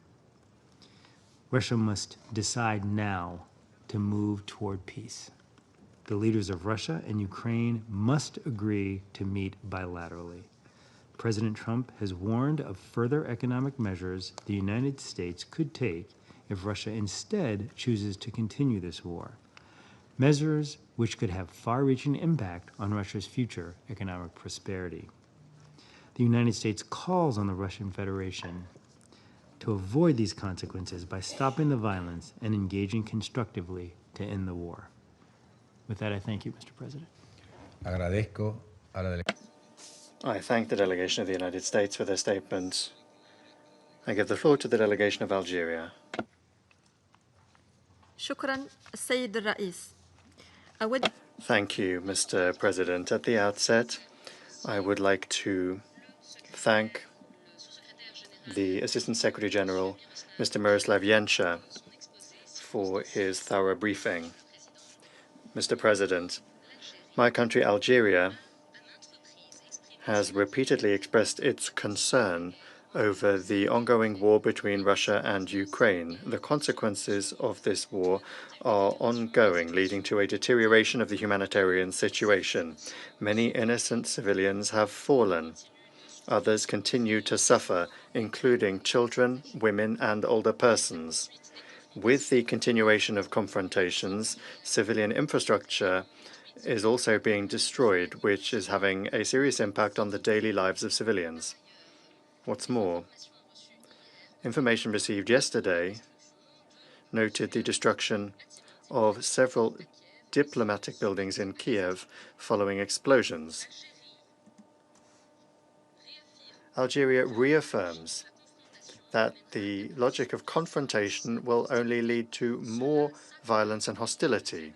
Russia must decide now to move toward peace. The leaders of Russia and Ukraine must agree to meet bilaterally. President Trump has warned of further economic measures the United States could take if Russia instead chooses to continue this war, measures which could have far-reaching impact on Russia's future economic prosperity. The United States calls on the Russian Federation to avoid these consequences by stopping the violence and engaging constructively to end the war. With that, I thank you, Mr. President. Agradezco a la I thank the delegation of the United States for their statements. I give the floor to the delegation of Algeria. شكرا السيد الرئيس. Thank you, Mr. President. At the outset, I would like to thank the Assistant Secretary General, Mr. Miroslav Yencha, for his thorough briefing. Mr. President, my country, Algeria, has repeatedly expressed its concern over the ongoing war between Russia and Ukraine. The consequences of this war are ongoing, leading to a deterioration of the humanitarian situation. Many innocent civilians have fallen. Others continue to suffer, including children, women, and older persons. With the continuation of confrontations, civilian infrastructure is also being destroyed, which is having a serious impact on the daily lives of civilians. What's more, information received yesterday noted the destruction of several diplomatic buildings in Kiev following explosions. Algeria reaffirms that the logic of confrontation will only lead to more violence and hostility.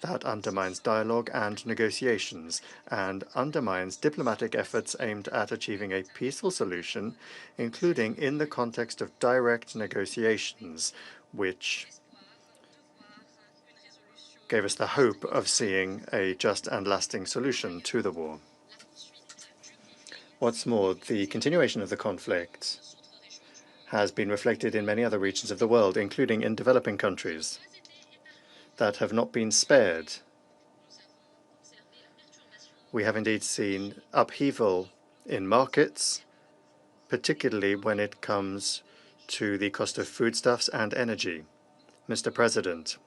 That undermines dialogue and negotiations and undermines diplomatic efforts aimed at achieving a peaceful solution, including in the context of direct negotiations, which gave us the hope of seeing a just and lasting solution to the war. What's more, the continuation of the conflict has been reflected in many other regions of the world, including in developing countries that have not been spared. We have indeed seen upheaval in markets, particularly when it comes to the cost of foodstuffs and energy. Mr. President,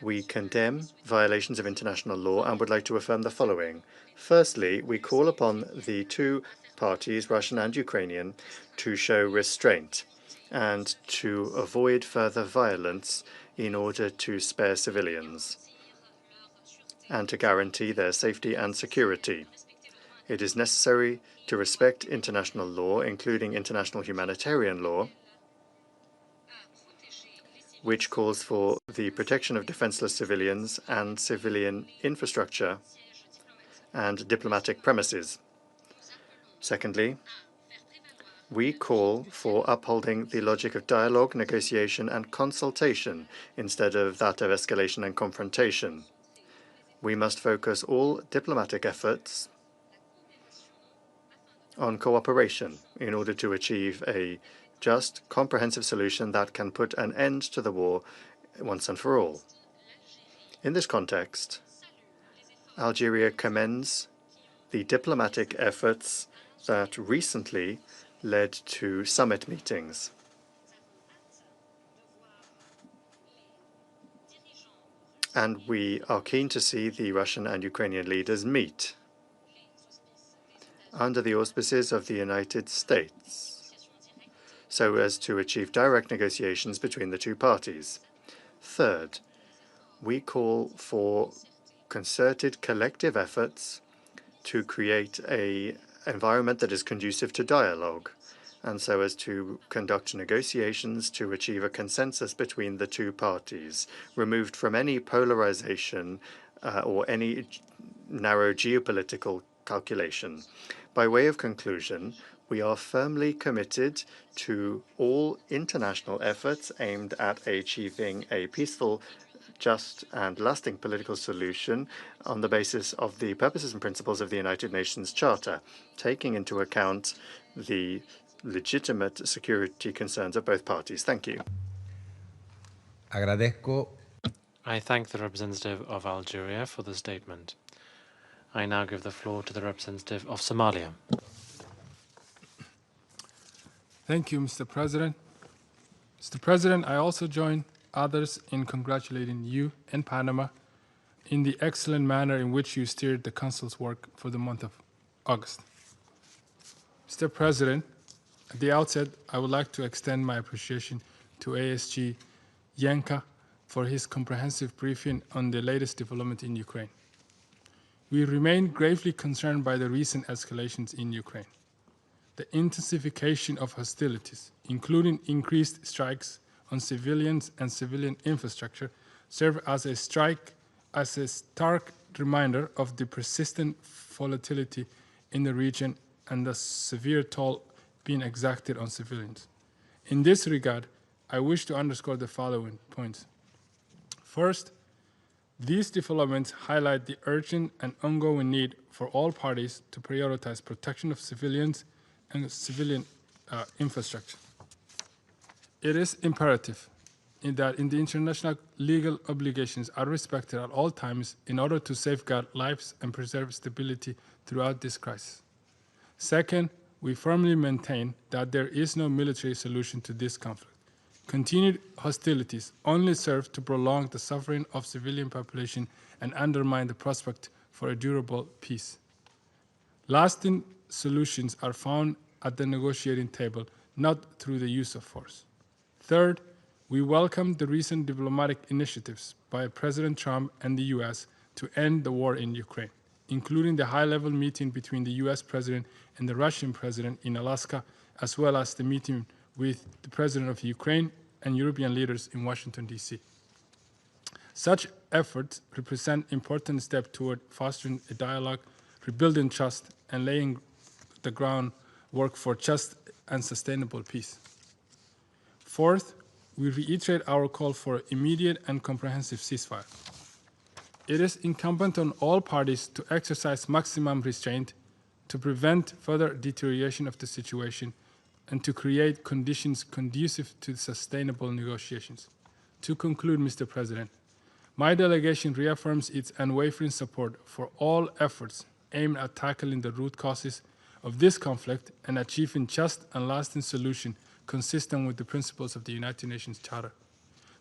we condemn violations of international law and would like to affirm the following. Firstly, we call upon the two parties, Russian and Ukrainian, to show restraint and to avoid further violence in order to spare civilians and to guarantee their safety and security. It is necessary to respect international law, including international humanitarian law, which calls for the protection of defenseless civilians and civilian infrastructure and diplomatic premises. Secondly, we call for upholding the logic of dialogue, negotiation, and consultation instead of that of escalation and confrontation. We must focus all diplomatic efforts on cooperation in order to achieve a just, comprehensive solution that can put an end to the war once and for all. In this context, Algeria commends the diplomatic efforts that recently led to summit meetings. And we are keen to see the Russian and Ukrainian leaders meet under the auspices of the United States, so as to achieve direct negotiations between the two parties. Third, we call for concerted collective efforts to create an environment that is conducive to dialogue, and so as to conduct negotiations to achieve a consensus between the two parties, removed from any polarization or any narrow geopolitical calculation. By way of conclusion, we are firmly committed to all international efforts aimed at achieving a peaceful, just, and lasting political solution on the basis of the purposes and principles of the United Nations Charter, taking into account the legitimate security concerns of both parties. Thank you. Agradezco. I thank the representative of Algeria for the statement. I now give the floor to the representative of Somalia. Thank you, Mr. President. Mr. President, I also join others in congratulating you and Panama in the excellent manner in which you steered the Council's work for the month of August. Mr. President, at the outset, I would like to extend my appreciation to ASG Yanka for his comprehensive briefing on the latest development in Ukraine. We remain gravely concerned by the recent escalations in Ukraine. The intensification of hostilities, including increased strikes on civilians and civilian infrastructure, serve as a stark reminder of the persistent volatility in the region and the severe toll being exacted on civilians. In this regard, I wish to underscore the following points. First, these developments highlight the urgent and ongoing need for all parties to prioritize protection of civilians and civilian infrastructure. It is imperative that the international legal obligations are respected at all times in order to safeguard lives and preserve stability throughout this crisis. Second, we firmly maintain that there is no military solution to this conflict. Continued hostilities only serve to prolong the suffering of civilian population and undermine the prospect for a durable peace. Lasting solutions are found at the negotiating table, not through the use of force. Third, we welcome the recent diplomatic initiatives by President Trump and the U.S. to end the war in Ukraine, including the high-level meeting between the U.S. President and the Russian President in Alaska, as well as the meeting with the President of Ukraine and European leaders in Washington, D.C. Such efforts represent important steps toward fostering a dialogue, rebuilding trust, and laying the groundwork for just and sustainable peace. Fourth, we reiterate our call for immediate and comprehensive ceasefire. It is incumbent on all parties to exercise maximum restraint to prevent further deterioration of the situation and to create conditions conducive to sustainable negotiations. To conclude, Mr. President, my delegation reaffirms its unwavering support for all efforts aimed at tackling the root causes of this conflict and achieving just and lasting solution consistent with the principles of the United Nations Charter.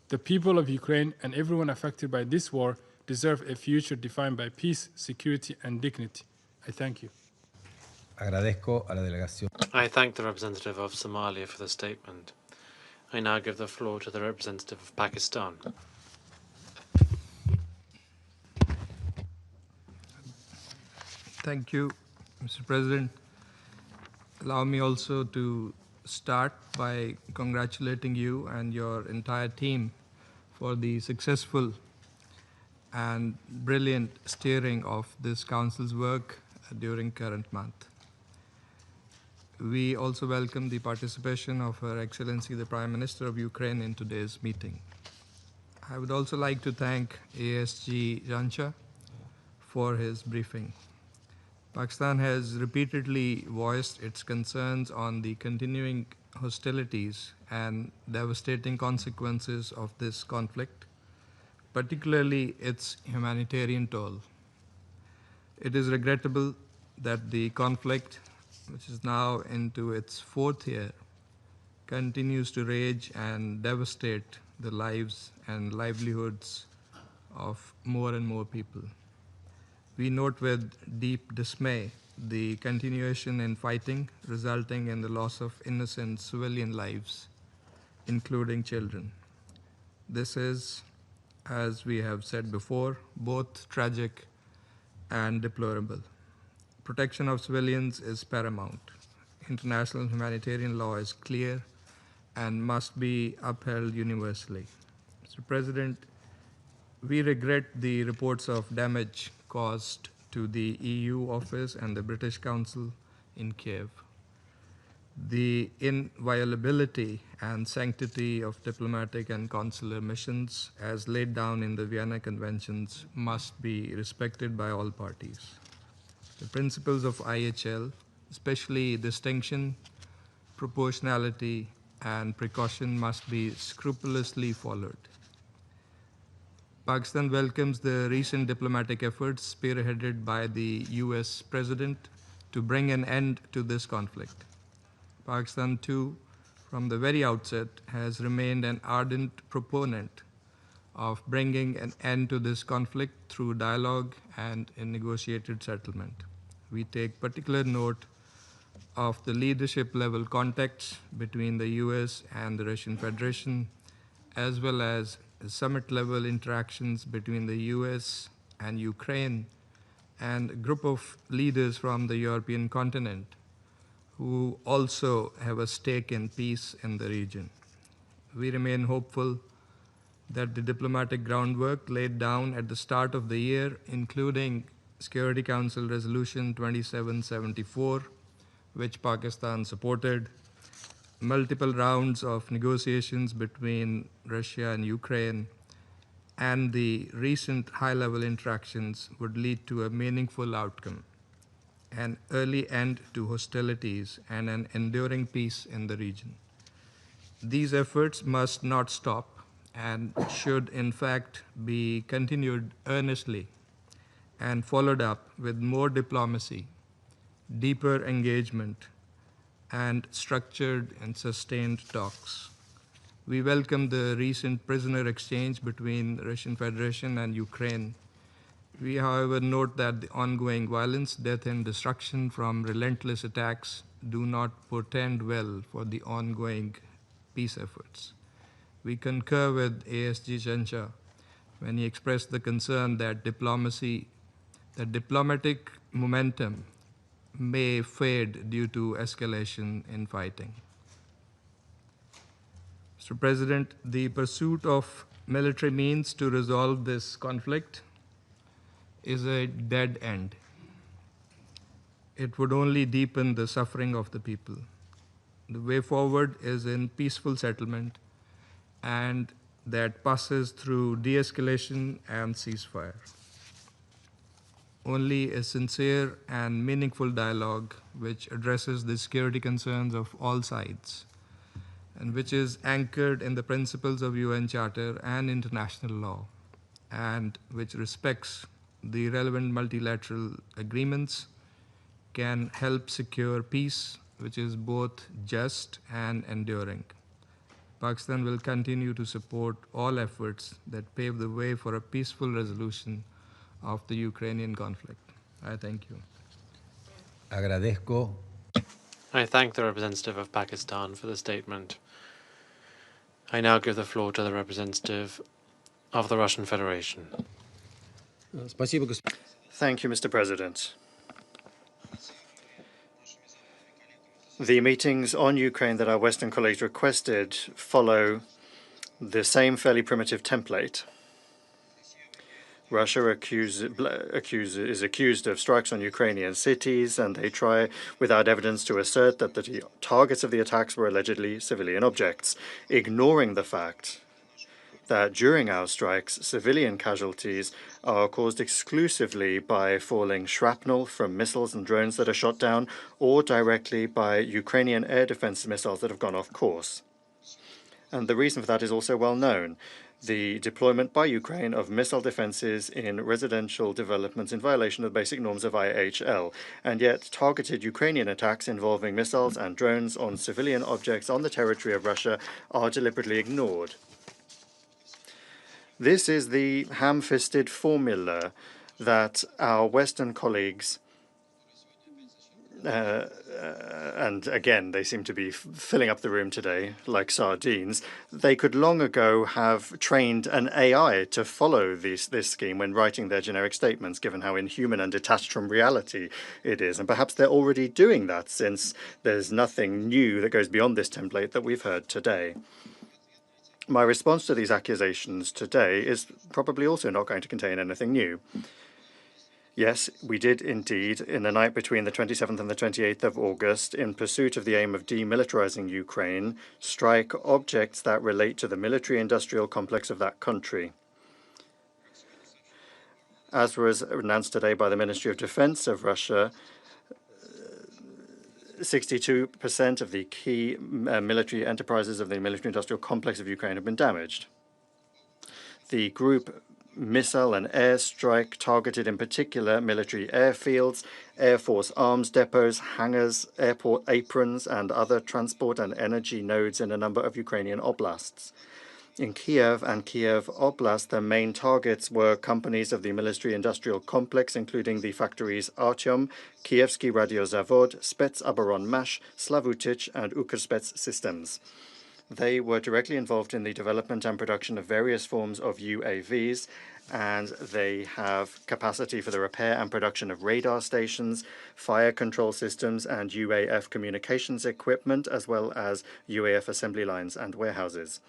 The people of Ukraine and everyone affected by this war deserve a future defined by peace, security, and dignity. I thank you. Agradezco a la delegación. I thank the representative of Somalia for the statement. I now give the floor to the representative of Pakistan. Thank you, Mr. President. Allow me also to start by congratulating you and your entire team for the successful and brilliant steering of this Council's work during current month. We also welcome the participation of Her Excellency the Prime Minister of Ukraine in today's meeting. I would also like to thank ASG Jancha for his briefing. Pakistan has repeatedly voiced its concerns on the continuing hostilities and devastating consequences of this conflict, particularly its humanitarian toll. It is regrettable that the conflict, which is now into its fourth year, continues to rage and devastate the lives and livelihoods of more and more people. We note with deep dismay the continuation in fighting, resulting in the loss of innocent civilian lives, including children. This is, as we have said before, both tragic and deplorable. Protection of civilians is paramount. International humanitarian law is clear and must be upheld universally. Mr. President, we regret the reports of damage caused to the EU office and the British Council in Kiev. The inviolability and sanctity of diplomatic and consular missions, as laid down in the Vienna Conventions, must be respected by all parties. The principles of IHL, especially distinction, proportionality, and precaution, must be scrupulously followed. Pakistan welcomes the recent diplomatic efforts spearheaded by the US President to bring an end to this conflict. Pakistan, too, from the very outset, has remained an ardent proponent of bringing an end to this conflict through dialogue and a negotiated settlement. We take particular note of the leadership-level contacts between the US and the Russian Federation, as well as summit-level interactions between the US and Ukraine and a group of leaders from the European continent who also have a stake in peace in the region. We remain hopeful that the diplomatic groundwork laid down at the start of the year, including Security Council Resolution 2774, which Pakistan supported, multiple rounds of negotiations between Russia and Ukraine, and the recent high-level interactions would lead to a meaningful outcome, an early end to hostilities, and an enduring peace in the region. These efforts must not stop and should, in fact, be continued earnestly and followed up with more diplomacy, deeper engagement, and structured and sustained talks. We welcome the recent prisoner exchange between the Russian Federation and Ukraine. We, however, note that the ongoing violence, death, and destruction from relentless attacks do not portend well for the ongoing peace efforts. We concur with ASG Jancha when he expressed the concern that diplomatic momentum may fade due to escalation in fighting. Mr. President, the pursuit of military means to resolve this conflict is a dead end. It would only deepen the suffering of the people. The way forward is in peaceful settlement, and that passes through de-escalation and ceasefire. only a sincere and meaningful dialogue which addresses the security concerns of all sides and which is anchored in the principles of UN Charter and international law, and which respects the relevant multilateral agreements, can help secure peace, which is both just and enduring. Pakistan will continue to support all efforts that pave the way for a peaceful resolution of the Ukrainian conflict. I thank you. Agradezco. I thank the representative of Pakistan for the statement. I now give the floor to the representative of the Russian Federation. Thank you, Mr. President. The meetings on Ukraine that our Western colleagues requested follow the same fairly primitive template. Russia is accused of strikes on Ukrainian cities, and they try, without evidence, to assert that the targets of the attacks were allegedly civilian objects, ignoring the fact that during our strikes, civilian casualties are caused exclusively by falling shrapnel from missiles and drones that are shot down, or directly by Ukrainian air defense missiles that have gone off course. And the reason for that is also well known. The deployment by Ukraine of missile defenses in residential developments in violation of the basic norms of IHL, and yet targeted Ukrainian attacks involving missiles and drones on civilian objects on the territory of Russia are deliberately ignored. This is the ham-fisted formula that our Western colleagues and again, they seem to be filling up the room today like sardines. They could long ago have trained an AI to follow this scheme when writing their generic statements, given how inhuman and detached from reality it is. And perhaps they're already doing that, since there's nothing new that goes beyond this template that we've heard today. My response to these accusations today is probably also not going to contain anything new. Yes, we did indeed, in the night between the 27th and the 28th of August, in pursuit of the aim of demilitarizing Ukraine, strike objects that relate to the military-industrial complex of that country. As was announced today by the Ministry of Defense of Russia, 62% of the key military enterprises of the military-industrial complex of Ukraine have been damaged. The group missile and airstrike targeted in particular military airfields, Air Force arms depots, hangars, airport aprons, and other transport and energy nodes in a number of Ukrainian oblasts. In Kiev and Kiev Oblast, the main targets were companies of the military-industrial complex, including the factories Artyom, Kievsky Radiozavod, Spetsoboronmash, Slavutich, and Ukrspets Systems. They were directly involved in the development and production of various forms of UAVs, and they have capacity for the repair and production of radar stations, fire control systems, and UAF communications equipment, as well as UAF assembly lines and warehouses.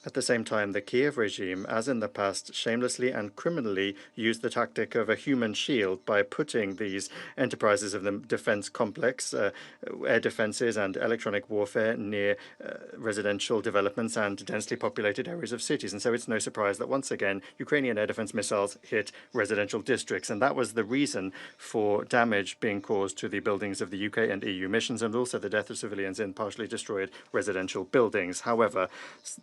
At the same time, the Kiev regime, as in the past, shamelessly and criminally used the tactic of a human shield by putting these enterprises of the defense complex, air defenses and electronic warfare, near residential developments and densely populated areas of cities. And so it's no surprise that once again, Ukrainian air defense missiles hit residential districts. And that was the reason for damage being caused to the buildings of the UK and EU missions, and also the death of civilians in partially destroyed residential buildings. However,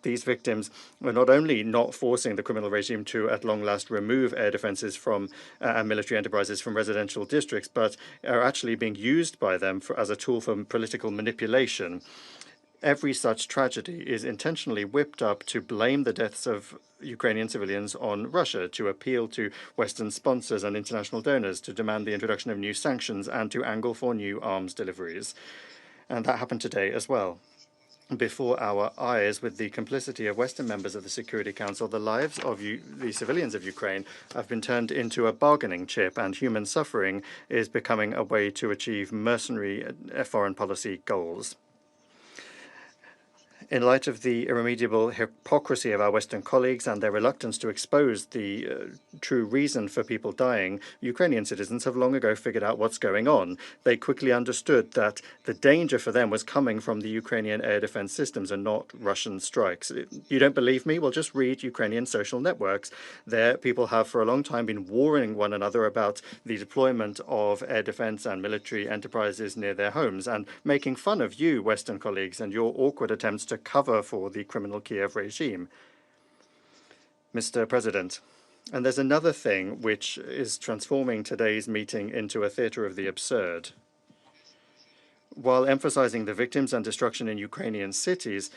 these victims were not only not forcing the criminal regime to, at long last, remove air defenses from and military enterprises from residential districts, but are actually being used by them as a tool for political manipulation. Every such tragedy is intentionally whipped up to blame the deaths of Ukrainian civilians on Russia, to appeal to Western sponsors and international donors, to demand the introduction of new sanctions, and to angle for new arms deliveries. And that happened today as well. Before our eyes, with the complicity of Western members of the Security Council, the lives of the civilians of Ukraine have been turned into a bargaining chip, and human suffering is becoming a way to achieve mercenary foreign policy goals. In light of the irremediable hypocrisy of our Western colleagues and their reluctance to expose the true reason for people dying, Ukrainian citizens have long ago figured out what's going on. They quickly understood that the danger for them was coming from the Ukrainian air defense systems and not Russian strikes. You don't believe me? Well, just read Ukrainian social networks. There, people have for a long time been warning one another about the deployment of air defense and military enterprises near their homes and making fun of you, Western colleagues, and your awkward attempts to cover for the criminal Kiev regime. Mr. President, and there's another thing which is transforming today's meeting into a theater of the absurd. While emphasizing the victims and destruction in Ukrainian cities,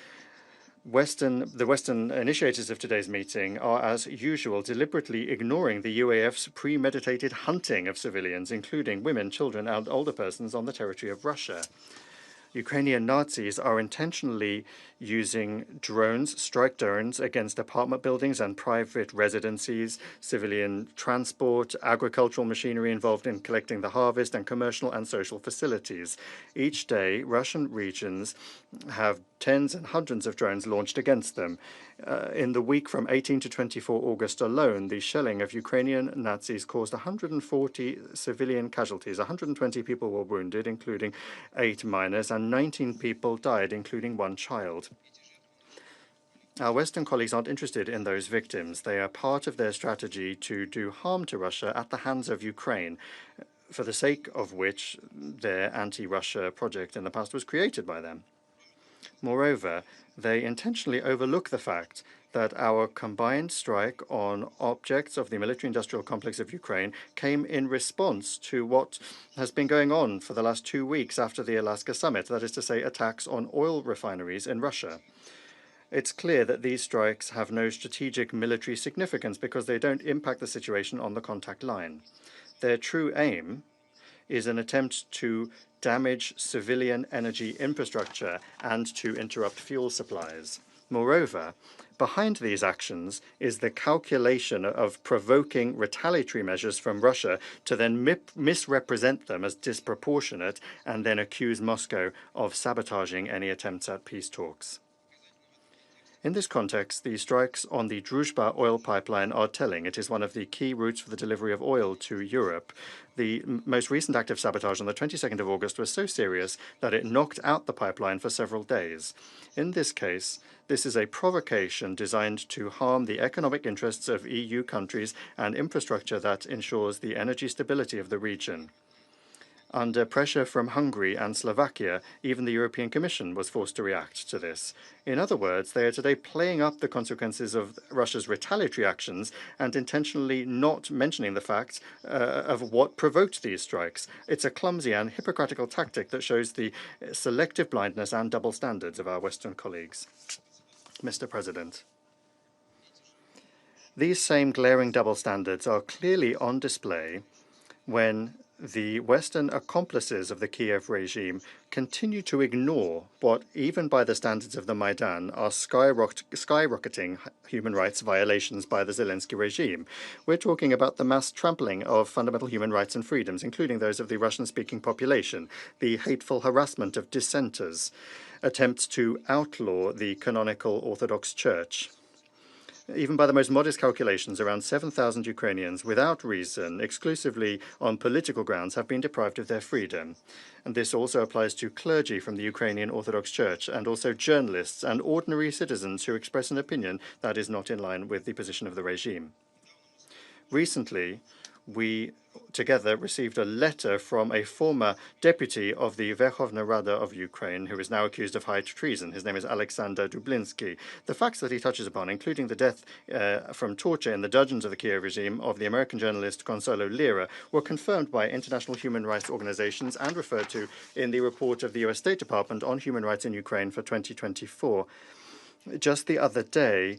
the Western initiators of today's meeting are, as usual, deliberately ignoring the UAF's premeditated hunting of civilians, including women, children, and older persons on the territory of Russia. Ukrainian Nazis are intentionally using drones, strike drones, against apartment buildings and private residencies, civilian transport, agricultural machinery involved in collecting the harvest, and commercial and social facilities. Each day, Russian regions have tens and hundreds of drones launched against them. In the week from 18 to 24 August alone, the shelling of Ukrainian Nazis caused 140 civilian casualties. 120 people were wounded, including 8 minors, and 19 people died, including 1 child. Our Western colleagues aren't interested in those victims. They are part of their strategy to do harm to Russia at the hands of Ukraine, for the sake of which their anti-Russia project in the past was created by them. Moreover, they intentionally overlook the fact that our combined strike on objects of the military-industrial complex of Ukraine came in response to what has been going on for the last 2 weeks after the Alaska summit, that is to say, attacks on oil refineries in Russia. It's clear that these strikes have no strategic military significance because they don't impact the situation on the contact line. Their true aim is an attempt to damage civilian energy infrastructure and to interrupt fuel supplies. Moreover, behind these actions is the calculation of provoking retaliatory measures from Russia to then misrepresent them as disproportionate and then accuse Moscow of sabotaging any attempts at peace talks. In this context, the strikes on the Druzhba oil pipeline are telling. It is one of the key routes for the delivery of oil to Europe. The most recent act of sabotage on the 22nd of August was so serious that it knocked out the pipeline for several days. In this case, this is a provocation designed to harm the economic interests of EU countries and infrastructure that ensures the energy stability of the region. Under pressure from Hungary and Slovakia, even the European Commission was forced to react to this. In other words, they are today playing up the consequences of Russia's retaliatory actions and intentionally not mentioning the fact of what provoked these strikes. It's a clumsy and hypocritical tactic that shows the selective blindness and double standards of our Western colleagues. Mr. President, these same glaring double standards are clearly on display when the Western accomplices of the Kiev regime continue to ignore what, even by the standards of the Maidan, are skyrocketing human rights violations by the Zelensky regime. We're talking about the mass trampling of fundamental human rights and freedoms, including those of the Russian-speaking population, the hateful harassment of dissenters, attempts to outlaw the canonical Orthodox Church. Even by the most modest calculations, around 7,000 Ukrainians, without reason, exclusively on political grounds, have been deprived of their freedom. And this also applies to clergy from the Ukrainian Orthodox Church, and also journalists and ordinary citizens who express an opinion that is not in line with the position of the regime. Recently, we together received a letter from a former deputy of the Verkhovna Rada of Ukraine, who is now accused of high treason. His name is Alexander Dublinsky. The facts that he touches upon, including the death from torture in the dungeons of the Kiev regime of the American journalist Consuelo Lira, were confirmed by international human rights organizations and referred to in the report of the U.S. State Department on human rights in Ukraine for 2024. Just the other day,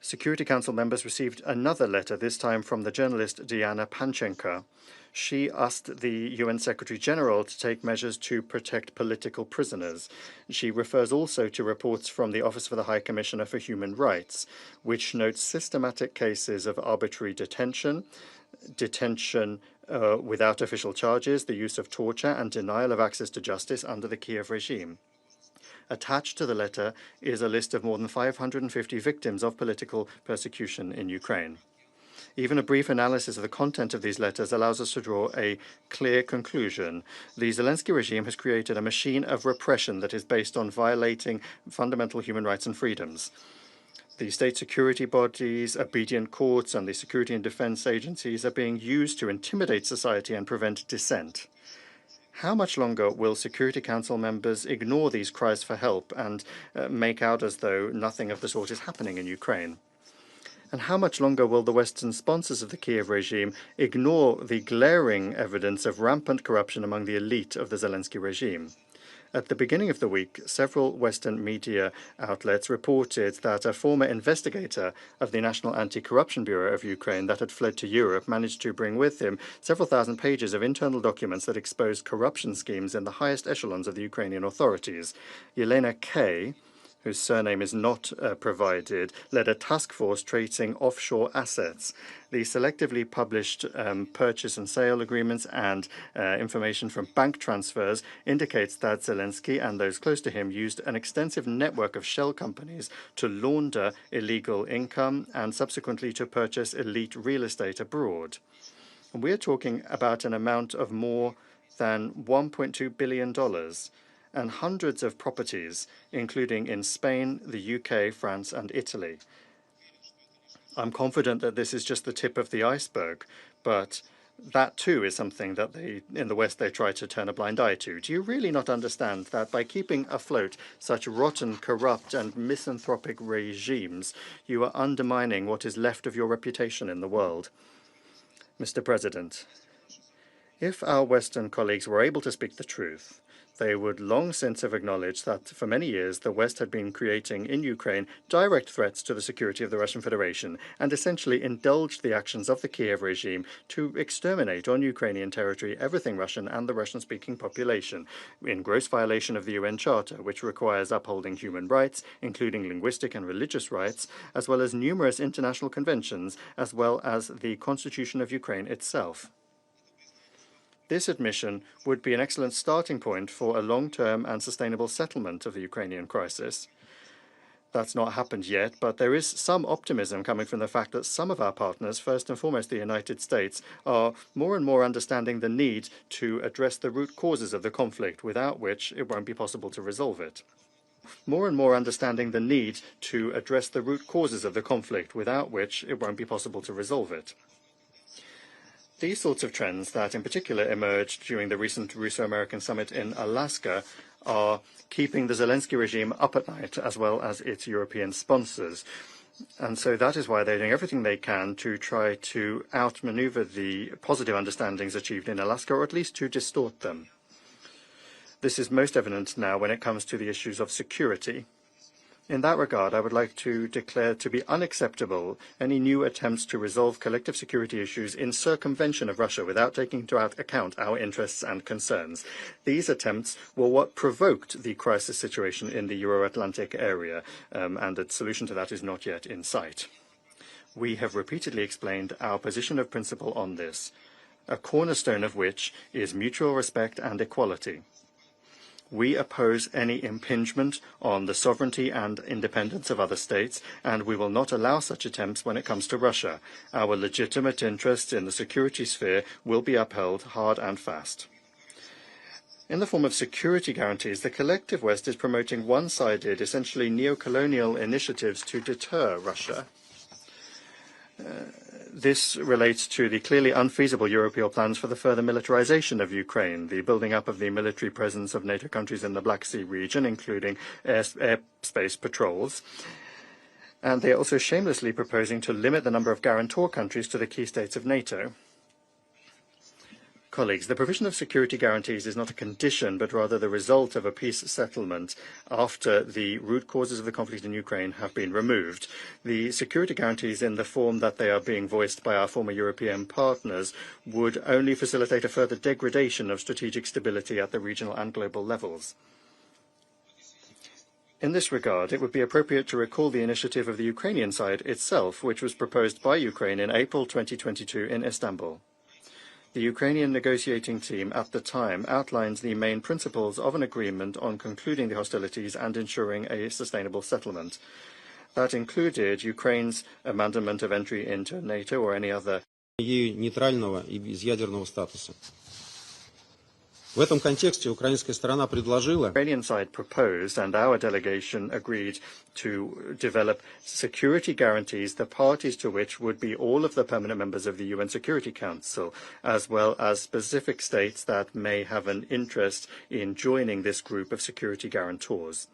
Security Council members received another letter, this time from the journalist Diana Panchenko. She asked the UN Secretary-General to take measures to protect political prisoners. She refers also to reports from the Office for the High Commissioner for Human Rights, which notes systematic cases of arbitrary detention without official charges, the use of torture, and denial of access to justice under the Kiev regime. Attached to the letter is a list of more than 550 victims of political persecution in Ukraine. Even a brief analysis of the content of these letters allows us to draw a clear conclusion. The Zelensky regime has created a machine of repression that is based on violating fundamental human rights and freedoms. The state security bodies, obedient courts, and the security and defense agencies are being used to intimidate society and prevent dissent. How much longer will Security Council members ignore these cries for help and make out as though nothing of the sort is happening in Ukraine? And how much longer will the Western sponsors of the Kiev regime ignore the glaring evidence of rampant corruption among the elite of the Zelensky regime? At the beginning of the week, several Western media outlets reported that a former investigator of the National Anti-Corruption Bureau of Ukraine that had fled to Europe managed to bring with him several thousand pages of internal documents that exposed corruption schemes in the highest echelons of the Ukrainian authorities. Yelena K., whose surname is not provided, led a task force tracing offshore assets. The selectively published purchase and sale agreements and information from bank transfers indicates that Zelensky and those close to him used an extensive network of shell companies to launder illegal income and subsequently to purchase elite real estate abroad. And we're talking about an amount of more than $1.2 billion. And hundreds of properties, including in Spain, the UK, France, and Italy. I'm confident that this is just the tip of the iceberg, but that too is something that in the West they try to turn a blind eye to. Do you really not understand that by keeping afloat such rotten, corrupt, and misanthropic regimes, you are undermining what is left of your reputation in the world? Mr. President, if our Western colleagues were able to speak the truth, they would long since have acknowledged that for many years the West had been creating in Ukraine direct threats to the security of the Russian Federation and essentially indulged the actions of the Kiev regime to exterminate on Ukrainian territory everything Russian and the Russian-speaking population, in gross violation of the UN Charter, which requires upholding human rights, including linguistic and religious rights, as well as numerous international conventions, as well as the Constitution of Ukraine itself. This admission would be an excellent starting point for a long-term and sustainable settlement of the Ukrainian crisis. That's not happened yet, but there is some optimism coming from the fact that some of our partners, first and foremost the United States, are more and more understanding the need to address the root causes of the conflict, without which it won't be possible to resolve it. More and more understanding the need to address the root causes of the conflict, without which it won't be possible to resolve it. These sorts of trends that in particular emerged during the recent Russo-American summit in Alaska are keeping the Zelensky regime up at night, as well as its European sponsors. And so that is why they're doing everything they can to try to outmaneuver the positive understandings achieved in Alaska, or at least to distort them. This is most evident now when it comes to the issues of security. In that regard, I would like to declare to be unacceptable any new attempts to resolve collective security issues in circumvention of Russia without taking into account our interests and concerns. These attempts were what provoked the crisis situation in the Euro-Atlantic area, and a solution to that is not yet in sight. We have repeatedly explained our position of principle on this, a cornerstone of which is mutual respect and equality. We oppose any impingement on the sovereignty and independence of other states, and we will not allow such attempts when it comes to Russia. Our legitimate interests in the security sphere will be upheld hard and fast. In the form of security guarantees, the collective West is promoting one-sided, essentially neo-colonial initiatives to deter Russia. This relates to the clearly unfeasible European plans for the further militarization of Ukraine, the building up of the military presence of NATO countries in the Black Sea region, including airspace patrols. And they are also shamelessly proposing to limit the number of guarantor countries to the key states of NATO. Colleagues, the provision of security guarantees is not a condition, but rather the result of a peace settlement after the root causes of the conflict in Ukraine have been removed. The security guarantees in the form that they are being voiced by our former European partners would only facilitate a further degradation of strategic stability at the regional and global levels. In this regard, it would be appropriate to recall the initiative of the Ukrainian side itself, which was proposed by Ukraine in April 2022 in Istanbul. The Ukrainian negotiating team at the time outlined the main principles of an agreement on concluding the hostilities and ensuring a sustainable settlement. That included Ukraine's abandonment of entry into NATO or any other. Нейтрального и безъядерного статуса. В этом контексте украинская сторона предложила. The Ukrainian side proposed, and our delegation agreed to develop security guarantees, the parties to which would be all of the permanent members of the UN Security Council, as well as specific states that may have an interest in joining this group of security guarantors.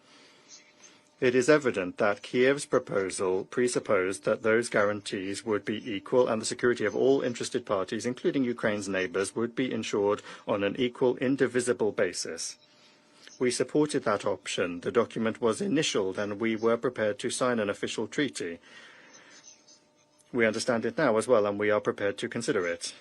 It is evident that Kiev's proposal presupposed that those guarantees would be equal and the security of all interested parties, including Ukraine's neighbours, would be ensured on an equal, indivisible basis. We supported that option. The document was initialed and we were prepared to sign an official treaty. We understand it now as well and we are prepared to consider it.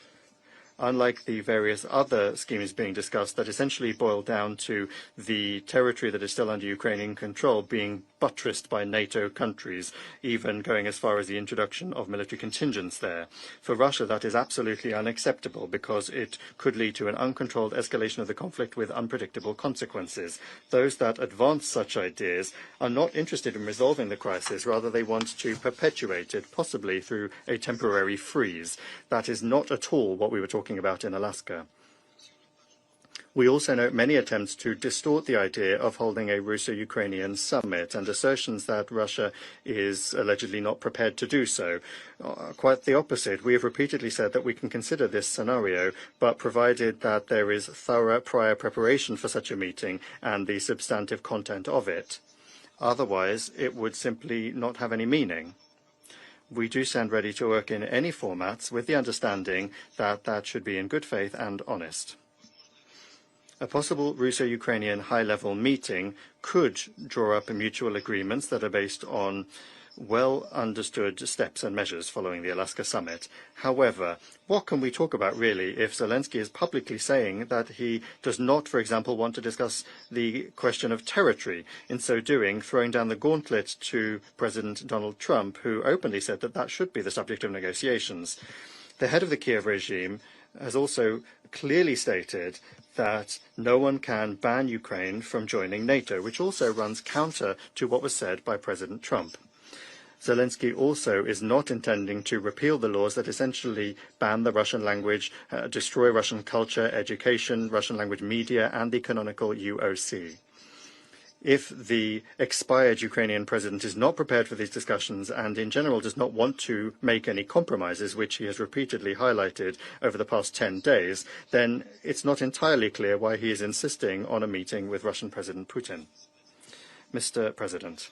Unlike the various other schemes being discussed that essentially boil down to the territory that is still under Ukrainian control being buttressed by NATO countries, even going as far as the introduction of military contingents there. For Russia, that is absolutely unacceptable because it could lead to an uncontrolled escalation of the conflict with unpredictable consequences. Those that advance such ideas are not interested in resolving the crisis, rather they want to perpetuate it, possibly through a temporary freeze. That is not at all what we were talking about in Alaska. We also note many attempts to distort the idea of holding a Russo-Ukrainian summit and assertions that Russia is allegedly not prepared to do so. Quite the opposite. We have repeatedly said that we can consider this scenario, but provided that there is thorough prior preparation for such a meeting and the substantive content of it. Otherwise, it would simply not have any meaning. We do stand ready to work in any formats with the understanding that that should be in good faith and honest. A possible Russo-Ukrainian high-level meeting could draw up mutual agreements that are based on well-understood steps and measures following the Alaska summit. However, what can we talk about really if Zelensky is publicly saying that he does not, for example, want to discuss the question of territory, in so doing throwing down the gauntlet to President Donald Trump, who openly said that that should be the subject of negotiations. The head of the Kiev regime has also clearly stated that no one can ban Ukraine from joining NATO, which also runs counter to what was said by President Trump. Zelensky also is not intending to repeal the laws that essentially ban the Russian language, destroy Russian culture, education, Russian language media, and the canonical UOC. If the expired Ukrainian president is not prepared for these discussions and in general does not want to make any compromises, which he has repeatedly highlighted over the past 10 days, then it's not entirely clear why he is insisting on a meeting with Russian President Putin. Mr. President,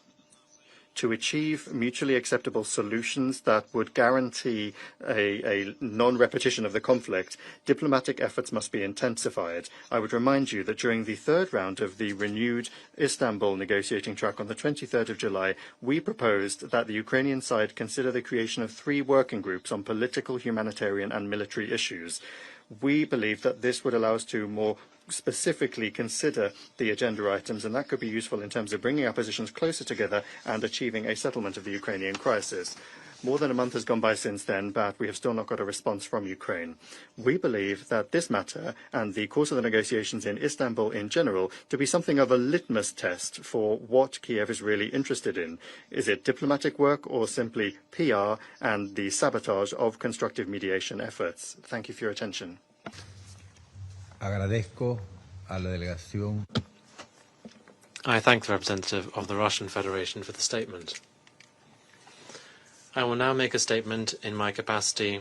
to achieve mutually acceptable solutions that would guarantee a non-repetition of the conflict, diplomatic efforts must be intensified. I would remind you that during the third round of the renewed Istanbul negotiating track on the 23rd of July, we proposed that the Ukrainian side consider the creation of 3 working groups on political, humanitarian and military issues. We believe that this would allow us to more specifically consider the agenda items, and that could be useful in terms of bringing our positions closer together and achieving a settlement of the Ukrainian crisis. More than a month has gone by since then, but we have still not got a response from Ukraine. We believe that this matter and the course of the negotiations in Istanbul in general to be something of a litmus test for what Kiev is really interested in. Is it diplomatic work or simply PR and the sabotage of constructive mediation efforts? Thank you for your attention. Agradezco a la delegación. I thank the representative of the Russian Federation for the statement. I will now make a statement in my capacity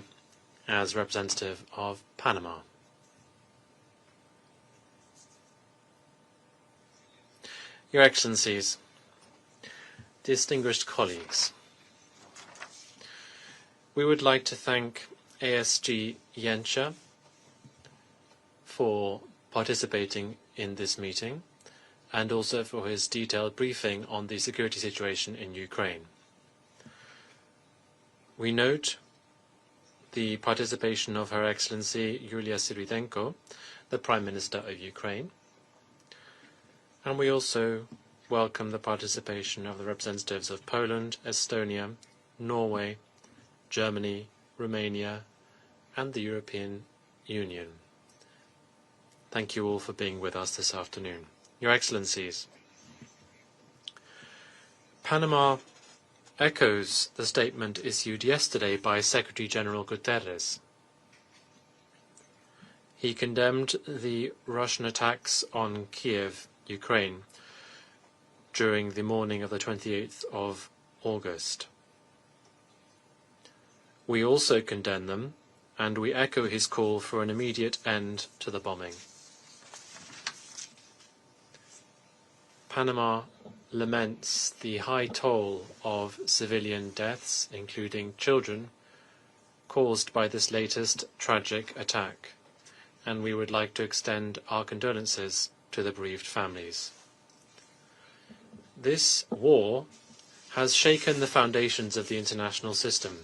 as representative of Panama. Your Excellencies, distinguished colleagues, we would like to thank ASG for participating in this meeting and also for his detailed briefing on the security situation in Ukraine. We note the participation of Her Excellency Yulia Syrydenko, the Prime Minister of Ukraine, and we also welcome the participation of the representatives of Poland, Estonia, Norway, Germany, Romania, and the European Union. Thank you all for being with us this afternoon. Your Excellencies, Panama echoes the statement issued yesterday by Secretary General Guterres. He condemned the Russian attacks on Kiev, Ukraine, during the morning of the 28th of August. We also condemn them, and we echo his call for an immediate end to the bombing. Panama laments the high toll of civilian deaths, including children, caused by this latest tragic attack, and we would like to extend our condolences to the bereaved families. This war has shaken the foundations of the international system,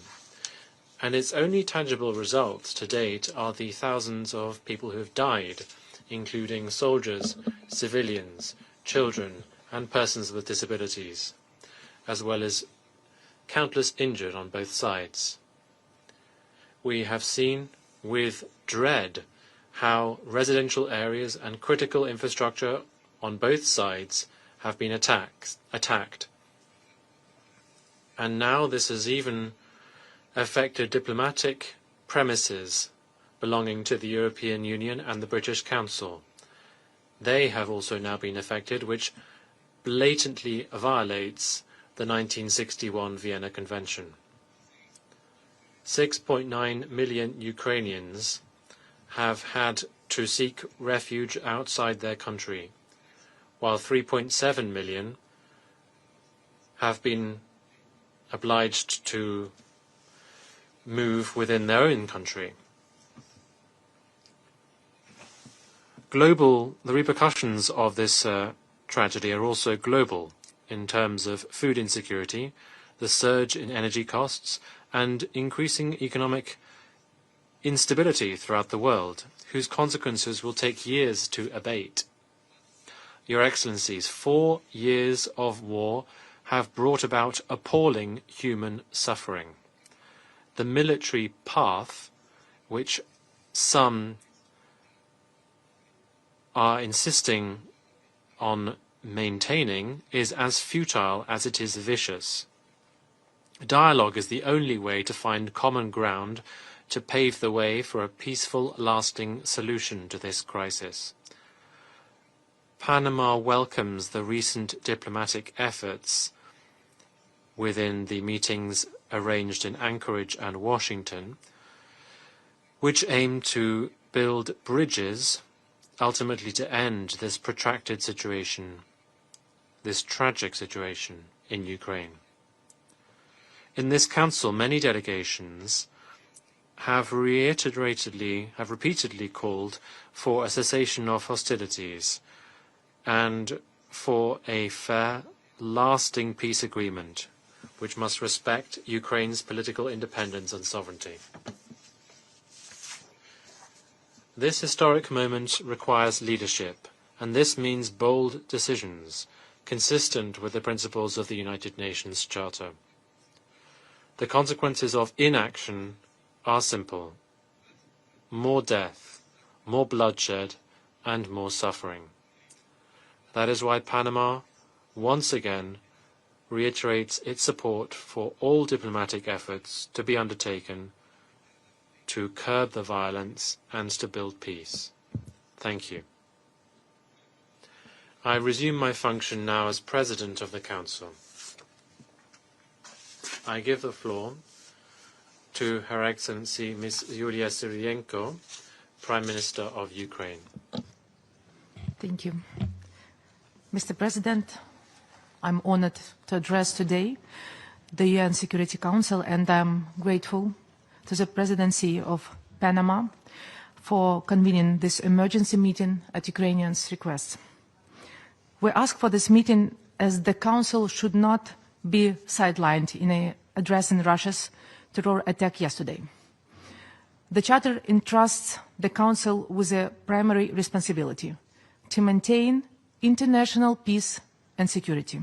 and its only tangible results to date are the thousands of people who have died, including soldiers, civilians, children, and persons with disabilities, as well as countless injured on both sides. We have seen with dread how residential areas and critical infrastructure on both sides have been attacked. And now this has even affected diplomatic premises belonging to the European Union and the British Council. They have also now been affected, which blatantly violates the 1961 Vienna Convention. 6.9 million Ukrainians have had to seek refuge outside their country, while 3.7 million have been obliged to move within their own country. The repercussions of this tragedy are also global in terms of food insecurity, the surge in energy costs, and increasing economic instability throughout the world, whose consequences will take years to abate. Your Excellencies, 4 years of war have brought about appalling human suffering. The military path, which some are insisting on maintaining, is as futile as it is vicious. Dialogue is the only way to find common ground to pave the way for a peaceful, lasting solution to this crisis. Panama welcomes the recent diplomatic efforts within the meetings arranged in Anchorage and Washington, which aim to build bridges ultimately to end this protracted situation, this tragic situation in Ukraine. In this council, many delegations have repeatedly called for a cessation of hostilities and for a fair, lasting peace agreement, which must respect Ukraine's political independence and sovereignty. This historic moment requires leadership, and this means bold decisions, consistent with the principles of the United Nations Charter. The consequences of inaction are simple: more death, more bloodshed, and more suffering. That is why Panama, once again, reiterates its support for all diplomatic efforts to be undertaken to curb the violence and to build peace. Thank you. I resume my function now as President of the Council. I give the floor to Her Excellency Ms. Yulia Syrienko, Prime Minister of Ukraine. Thank you. Mr. President, I'm honored to address today the UN Security Council, and I'm grateful to the Presidency of Panama for convening this emergency meeting at Ukrainians' request. We ask for this meeting as the Council should not be sidelined in addressing Russia's terror attack yesterday. The Charter entrusts the Council with a primary responsibility to maintain international peace and security.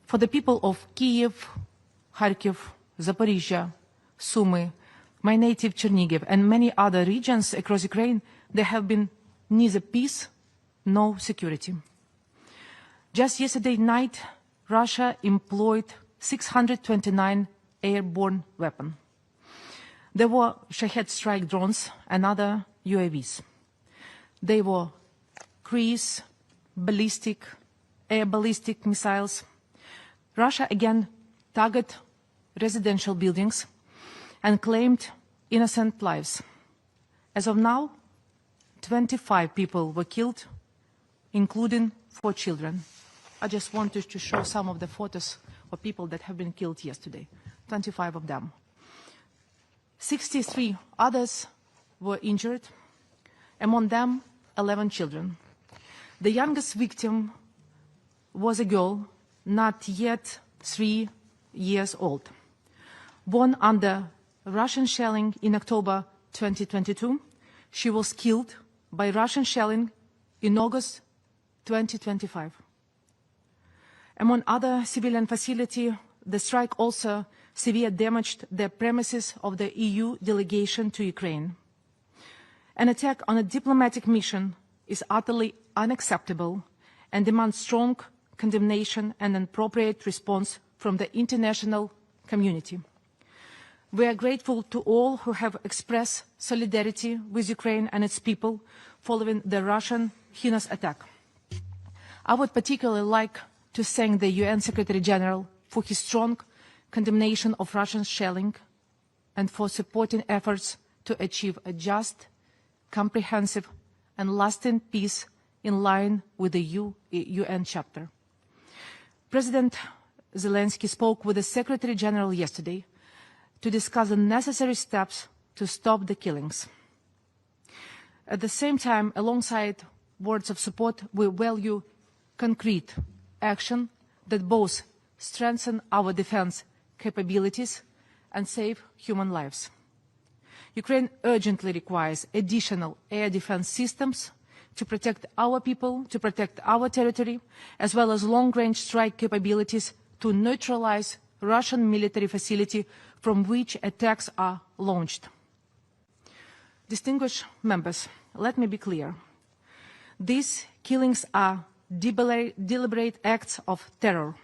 For the people of Kyiv, Kharkiv, Zaporizhia, Sumy, my native Chernihiv, and many other regions across Ukraine, there have been neither peace nor security. Just yesterday night, Russia employed 629 airborne weapons. There were Shahed strike drones and other UAVs. They were cruise, air ballistic missiles. Russia again targeted residential buildings and claimed innocent lives. As of now, 25 people were killed, including 4 children. I just wanted to show some of the photos of people that have been killed yesterday, 25 of them. 63 others were injured, among them 11 children. The youngest victim was a girl, not yet 3 years old, born under Russian shelling in October 2022. She was killed by Russian shelling in August 2025. Among other civilian facilities, the strike also severely damaged the premises of the EU delegation to Ukraine. An attack on a diplomatic mission is utterly unacceptable and demands strong condemnation and an appropriate response from the international community. We are grateful to all who have expressed solidarity with Ukraine and its people following the Russian heinous attack. I would particularly like to thank the UN Secretary General for his strong condemnation of Russian shelling and for supporting efforts to achieve a just, comprehensive and lasting peace in line with the UN chapter. President Zelensky spoke with the Secretary General yesterday to discuss the necessary steps to stop the killings. At the same time, alongside words of support, we value concrete action that both strengthen our defense capabilities and save human lives. Ukraine urgently requires additional air defense systems to protect our people, to protect our territory, as well as long-range strike capabilities to neutralize Russian military facility from which attacks are launched. Distinguished members, let me be clear. These killings are deliberate acts of terror.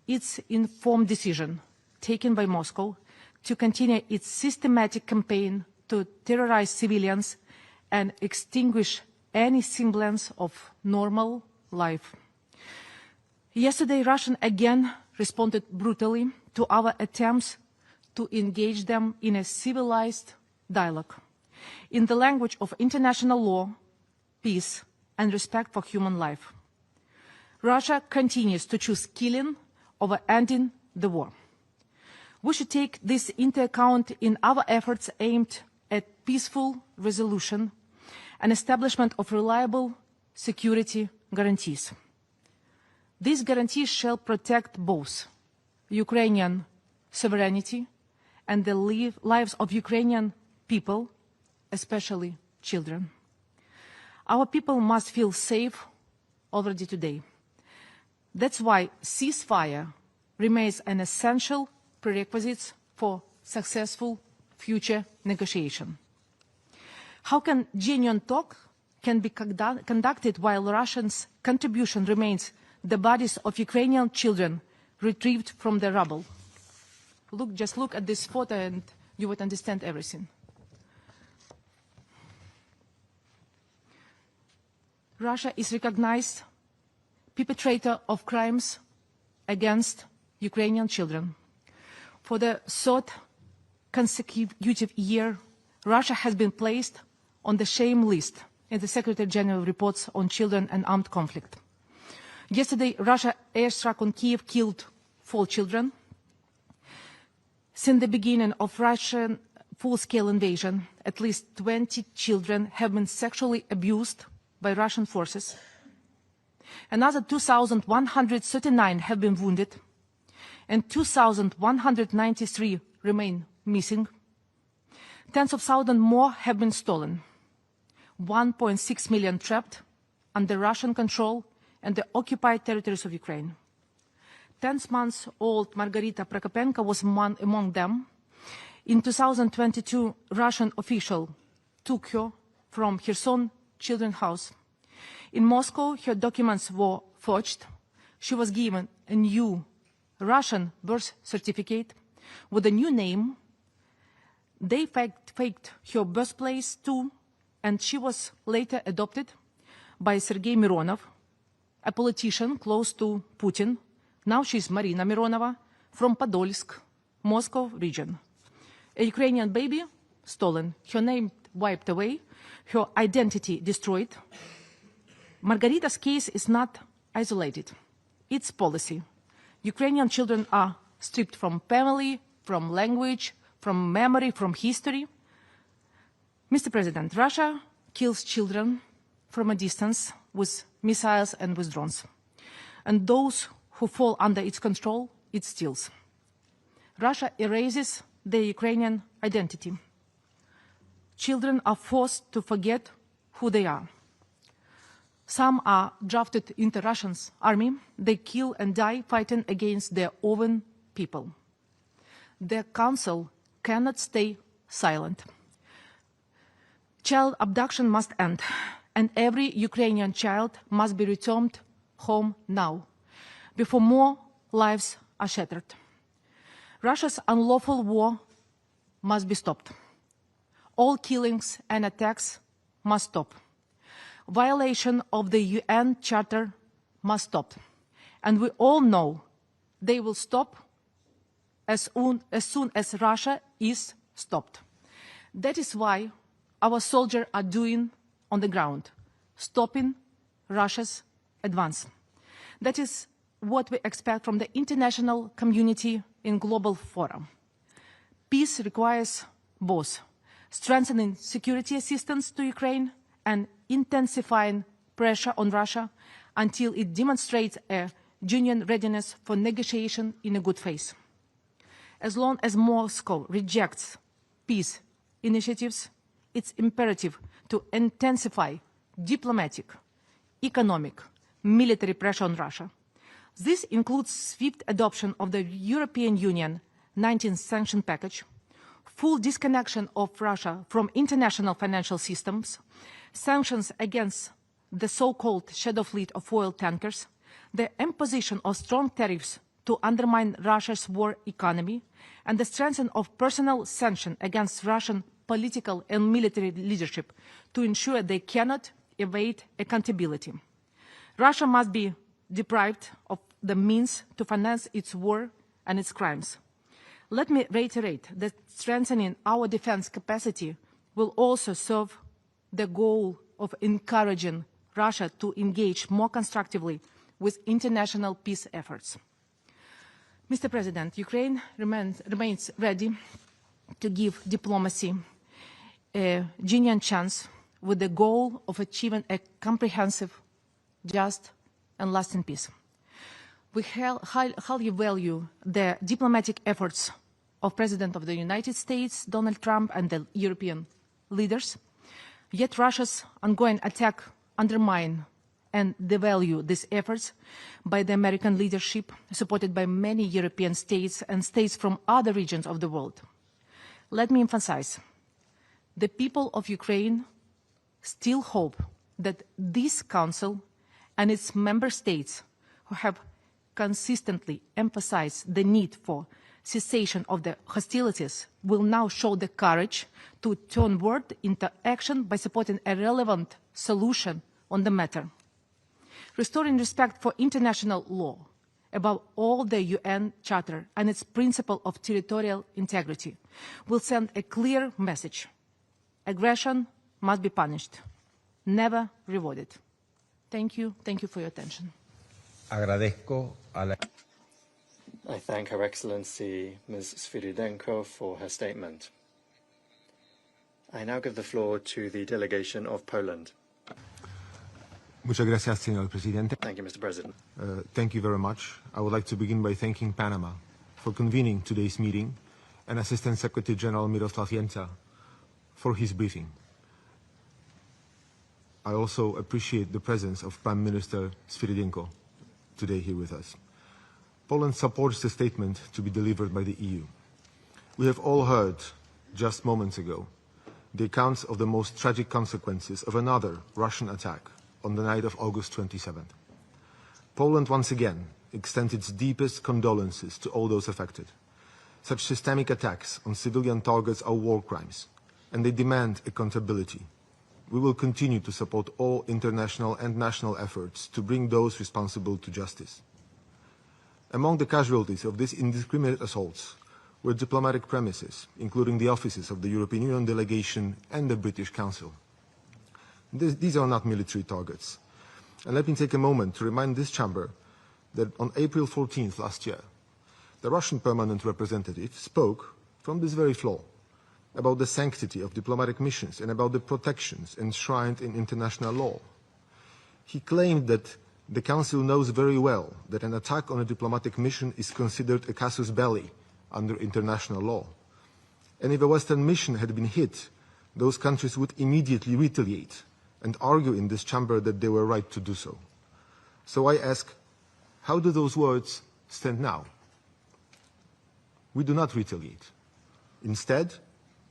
It's an informed decision taken by Moscow to continue its systematic campaign to terrorize civilians and extinguish any semblance of normal life. Yesterday, Russia again responded brutally to our attempts to engage them in a civilized dialogue, in the language of international law, peace, and respect for human life. Russia continues to choose killing over ending the war. We should take this into account in our efforts aimed at peaceful resolution and establishment of reliable security guarantees. These guarantees shall protect both Ukrainian sovereignty and the lives of Ukrainian people, especially children. Our people must feel safe already today. That's why ceasefire remains an essential prerequisite for successful future negotiation. How can genuine talk can be conducted while Russia's contribution remains the bodies of Ukrainian children retrieved from the rubble? Just look at this photo and you would understand everything. Russia is recognized perpetrator of crimes against Ukrainian children. For the third consecutive year, Russia has been placed on the shame list in the Secretary General reports on children and armed conflict. Yesterday, Russia airstruck on Kiev killed 4 children. Since the beginning of Russian full-scale invasion, at least 20 children have been sexually abused by Russian forces. Another 2,139 have been wounded, and 2,193 remain missing. Tens of thousands more have been stolen. 1.6 million trapped under Russian control and the occupied territories of Ukraine. 10-month-old Margarita Prokopenko was among them. In 2022, Russian official took her from Kherson Children's House. In Moscow, her documents were forged. She was given a new Russian birth certificate with a new name. They faked her birthplace too, and she was later adopted by Sergei Mironov, a politician close to Putin. Now she's Marina Mironova from Podolsk, Moscow region. A Ukrainian baby stolen, her name wiped away, her identity destroyed. Margarita's case is not isolated. It's policy. Ukrainian children are stripped from family, from language, from memory, from history. Mr. President, Russia kills children from a distance with missiles and with drones. And those who fall under its control, it steals. Russia erases their Ukrainian identity. Children are forced to forget who they are. Some are drafted into Russia's army. They kill and die fighting against their own people. Their council cannot stay silent. Child abduction must end, and every Ukrainian child must be returned home now, before more lives are shattered. Russia's unlawful war must be stopped. All killings and attacks must stop. Violation of the UN Charter must stop. And we all know they will stop as soon as Russia is stopped. That is why our soldiers are doing on the ground, stopping Russia's advance. That is what we expect from the international community in global forum. Peace requires both strengthening security assistance to Ukraine and intensifying pressure on Russia until it demonstrates a genuine readiness for negotiation in a good faith. As long as Moscow rejects peace initiatives, it's imperative to intensify diplomatic, economic, military pressure on Russia. This includes swift adoption of the European Union 19th sanction package, full disconnection of Russia from international financial systems, sanctions against the so-called shadow fleet of oil tankers, the imposition of strong tariffs to undermine Russia's war economy, and the strengthening of personal sanctions against Russian political and military leadership to ensure they cannot evade accountability. Russia must be deprived of the means to finance its war and its crimes. Let me reiterate that strengthening our defense capacity will also serve the goal of encouraging Russia to engage more constructively with international peace efforts. Mr. President, Ukraine remains ready to give diplomacy a genuine chance with the goal of achieving a comprehensive, just, and lasting peace. We highly value the diplomatic efforts of President of the United States, Donald Trump, and the European leaders. Yet Russia's ongoing attack undermines and devalue these efforts by the American leadership, supported by many European states and states from other regions of the world. Let me emphasize, the people of Ukraine still hope that this Council and its member states, who have consistently emphasized the need for cessation of the hostilities, will now show the courage to turn word into action by supporting a relevant solution on the matter. Restoring respect for international law, above all the UN Charter and its principle of territorial integrity, will send a clear message. Aggression must be punished, never rewarded. Thank you for your attention. Agradezco a la... I thank Her Excellency Ms. Sviridенко for her statement. I now give the floor to the delegation of Poland. Muchas gracias, señor presidente. Thank you, Mr. President. Thank you very much. I would like to begin by thanking Panama for convening today's meeting and Assistant Secretary General Miroslav Jenca for his briefing. I also appreciate the presence of Prime Minister Sviridенko today here with us. Poland supports the statement to be delivered by the EU. We have all heard just moments ago, the accounts of the most tragic consequences of another Russian attack on the night of August 27th. Poland once again extends its deepest condolences to all those affected. Such systemic attacks on civilian targets are war crimes, and they demand accountability. We will continue to support all international and national efforts to bring those responsible to justice. Among the casualties of these indiscriminate assaults were diplomatic premises, including the offices of the European Union delegation and the British Council. These are not military targets. And let me take a moment to remind this chamber that on April 14th last year, the Russian permanent representative spoke from this very floor about the sanctity of diplomatic missions and about the protections enshrined in international law. He claimed that the Council knows very well that an attack on a diplomatic mission is considered a casus belli under international law. And if a Western mission had been hit, those countries would immediately retaliate and argue in this chamber that they were right to do so. So I ask, how do those words stand now? We do not retaliate. Instead,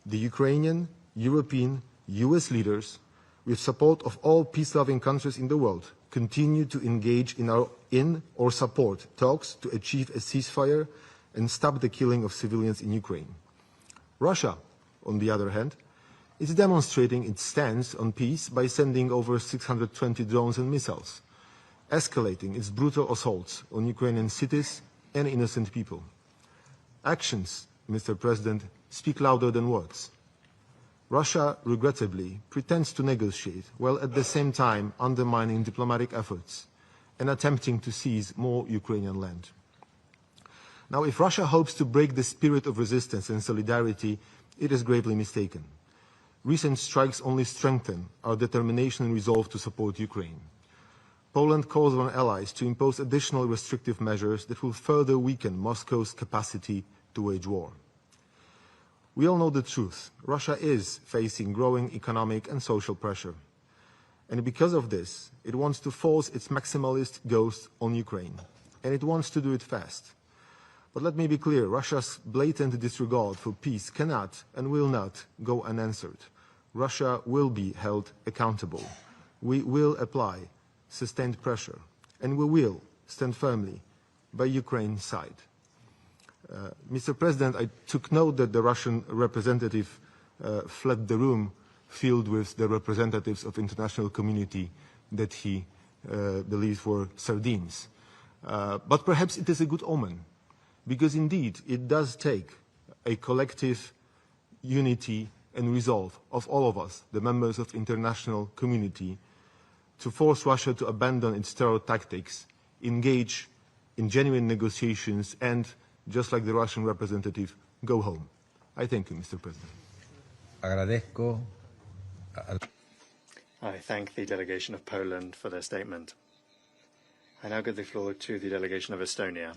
the Ukrainian, European, US leaders, with support of all peace-loving countries in the world, continue to engage in or support talks to achieve a ceasefire and stop the killing of civilians in Ukraine. Russia, on the other hand, is demonstrating its stance on peace by sending over 620 drones and missiles, escalating its brutal assaults on Ukrainian cities and innocent people. Actions, Mr. President, speak louder than words. Russia, regrettably, pretends to negotiate, while at the same time undermining diplomatic efforts and attempting to seize more Ukrainian land. Now, if Russia hopes to break the spirit of resistance and solidarity, it is gravely mistaken. Recent strikes only strengthen our determination and resolve to support Ukraine. Poland calls on allies to impose additional restrictive measures that will further weaken Moscow's capacity to wage war. We all know the truth. Russia is facing growing economic and social pressure. And because of this, it wants to force its maximalist goals on Ukraine. And it wants to do it fast. But let me be clear, Russia's blatant disregard for peace cannot and will not go unanswered. Russia will be held accountable. We will apply sustained pressure, and we will stand firmly by Ukraine's side. Mr. President, I took note that the Russian representative fled the room filled with the representatives of international community that he believes were sardines. But perhaps it is a good omen, because indeed it does take a collective unity and resolve of all of us, the members of international community, to force Russia to abandon its terror tactics, engage in genuine negotiations, and, just like the Russian representative, go home. I thank you, Mr. President. I thank the delegation of Poland for their statement. I now give the floor to the delegation of Estonia.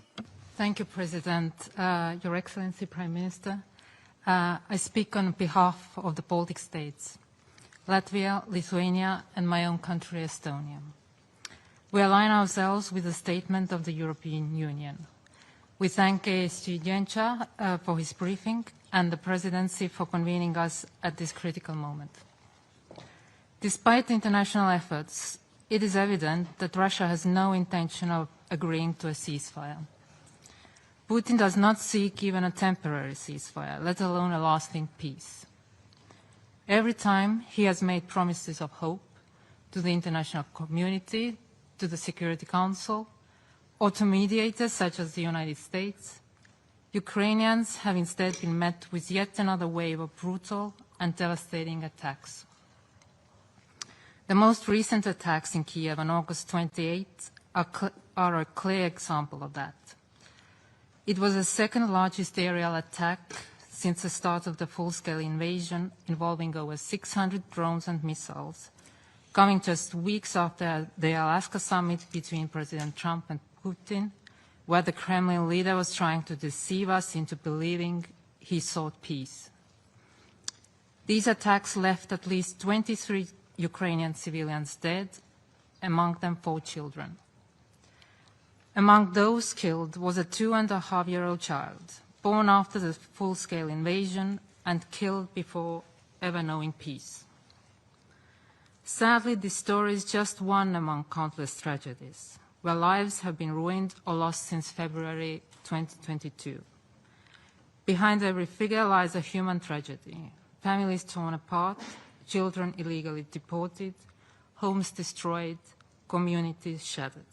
Thank you, President. Your Excellency, Prime Minister, I speak on behalf of the Baltic states, Latvia, Lithuania, and my own country, Estonia. We align ourselves with the statement of the European Union. We thank AC1N for his briefing and the Presidency for convening us at this critical moment. Despite international efforts, it is evident that Russia has no intention of agreeing to a ceasefire. Putin does not seek even a temporary ceasefire, let alone a lasting peace. Every time he has made promises of hope to the international community, to the Security Council, or to mediators such as the United States, Ukrainians have instead been met with yet another wave of brutal and devastating attacks. The most recent attacks in Kiev on August 28 are a clear example of that. It was the second largest aerial attack since the start of the full-scale invasion, involving over 600 drones and missiles, coming just weeks after the Alaska summit between President Trump and Putin, where the Kremlin leader was trying to deceive us into believing he sought peace. These attacks left at least 23 Ukrainian civilians dead, among them 4 children. Among those killed was a 2.5-year-old child, born after the full-scale invasion and killed before ever knowing peace. Sadly, this story is just one among countless tragedies, where lives have been ruined or lost since February 2022. Behind every figure lies a human tragedy: families torn apart, children illegally deported, homes destroyed, communities shattered.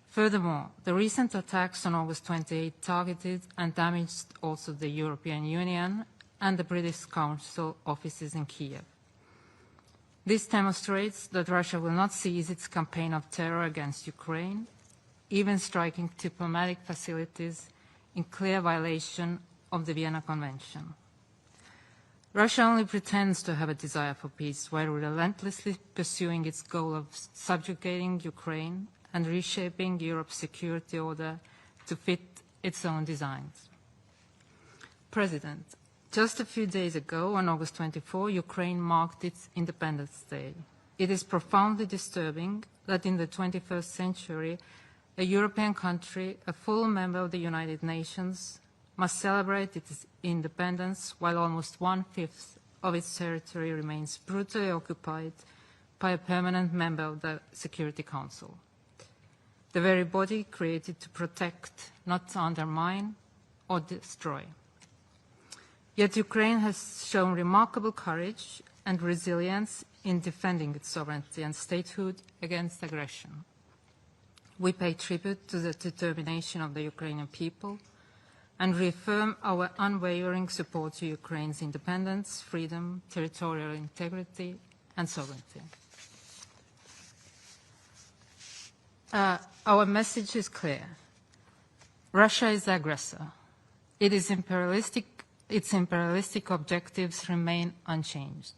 Furthermore, the recent attacks on August 28 targeted and damaged also the European Union and the British Council offices in Kiev. This demonstrates that Russia will not cease its campaign of terror against Ukraine, even striking diplomatic facilities in clear violation of the Vienna Convention. Russia only pretends to have a desire for peace while relentlessly pursuing its goal of subjugating Ukraine and reshaping Europe's security order to fit its own designs. President, just a few days ago, on August 24, Ukraine marked its Independence Day. It is profoundly disturbing that in the 21st century, a European country, a full member of the United Nations, must celebrate its independence while almost one-fifth of its territory remains brutally occupied by a permanent member of the Security Council, the very body created to protect, not to undermine or destroy. Yet Ukraine has shown remarkable courage and resilience in defending its sovereignty and statehood against aggression. We pay tribute to the determination of the Ukrainian people and reaffirm our unwavering support to Ukraine's independence, freedom, territorial integrity, and sovereignty. Our message is clear. Russia is the aggressor. Its imperialistic objectives remain unchanged.